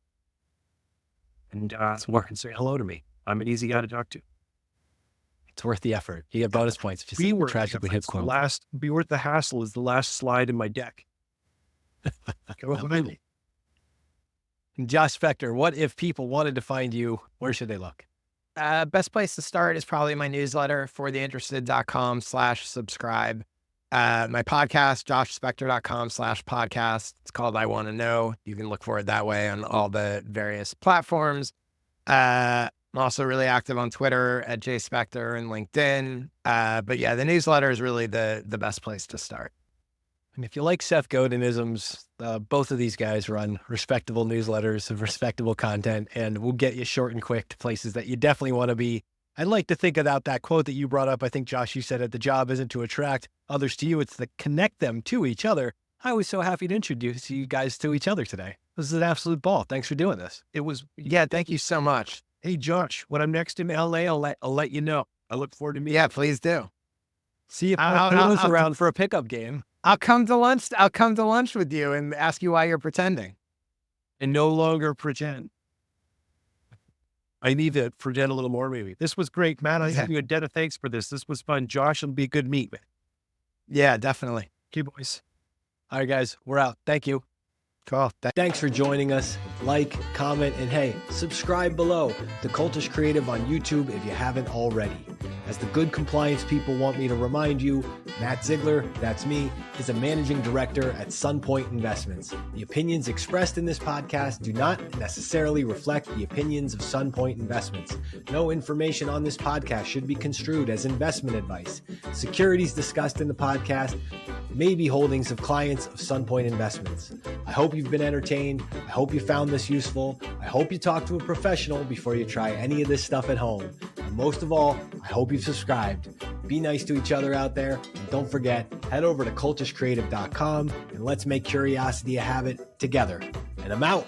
And say hello to me. I'm an easy guy to talk to. It's worth the effort. You get bonus points if you tragically hit quote. Be worth the hassle is the last slide in my deck. Come on, find me. And Josh Spector, what if people wanted to find you? Where should they look? Best place to start is probably my newsletter, fortheinterested.com/subscribe. My podcast, joshspector.com/podcast. It's called I Want to Know. You can look for it that way on all the various platforms. I'm also really active on Twitter at jspector and LinkedIn. But yeah, the newsletter is really the best place to start. And if you like Seth Godinisms, both of these guys run respectable newsletters of respectable content, and we'll get you short and quick to places that you definitely want to be. I'd like to think about that quote that you brought up. I think, Josh, you said it, the job isn't to attract others to you, it's to connect them to each other. I was so happy to introduce you guys to each other today. This is an absolute ball. Thanks for doing this. Yeah, thank you so much. Hey, Josh, when I'm next in LA, I'll let you know. I look forward to meeting. Yeah, please do. See if I'll around for a pickup game. I'll come to lunch. I'll come to lunch with you and ask you why you're pretending. And no longer pretend. I need to pretend a little more, maybe. This was great, Matt. I give you a debt of thanks for this. This was fun. Josh, it'll be a good meet, man. Yeah, definitely. Okay, boys. All right, guys, we're out. Thank you. Cool. Thanks for joining us. Like, comment, and hey, subscribe below to Cultish Creative on YouTube if you haven't already. As the good compliance people want me to remind you, Matt Ziegler, that's me, is a managing director at Sunpoint Investments. The opinions expressed in this podcast do not necessarily reflect the opinions of Sunpoint Investments. No information on this podcast should be construed as investment advice. Securities discussed in the podcast may be holdings of clients of Sunpoint Investments. I hope you've been entertained. I hope you found this useful. I hope you talk to a professional before you try any of this stuff at home. And most of all, I hope you've subscribed. Be nice to each other out there. And don't forget, head over to cultishcreative.com and let's make curiosity a habit together. And I'm out.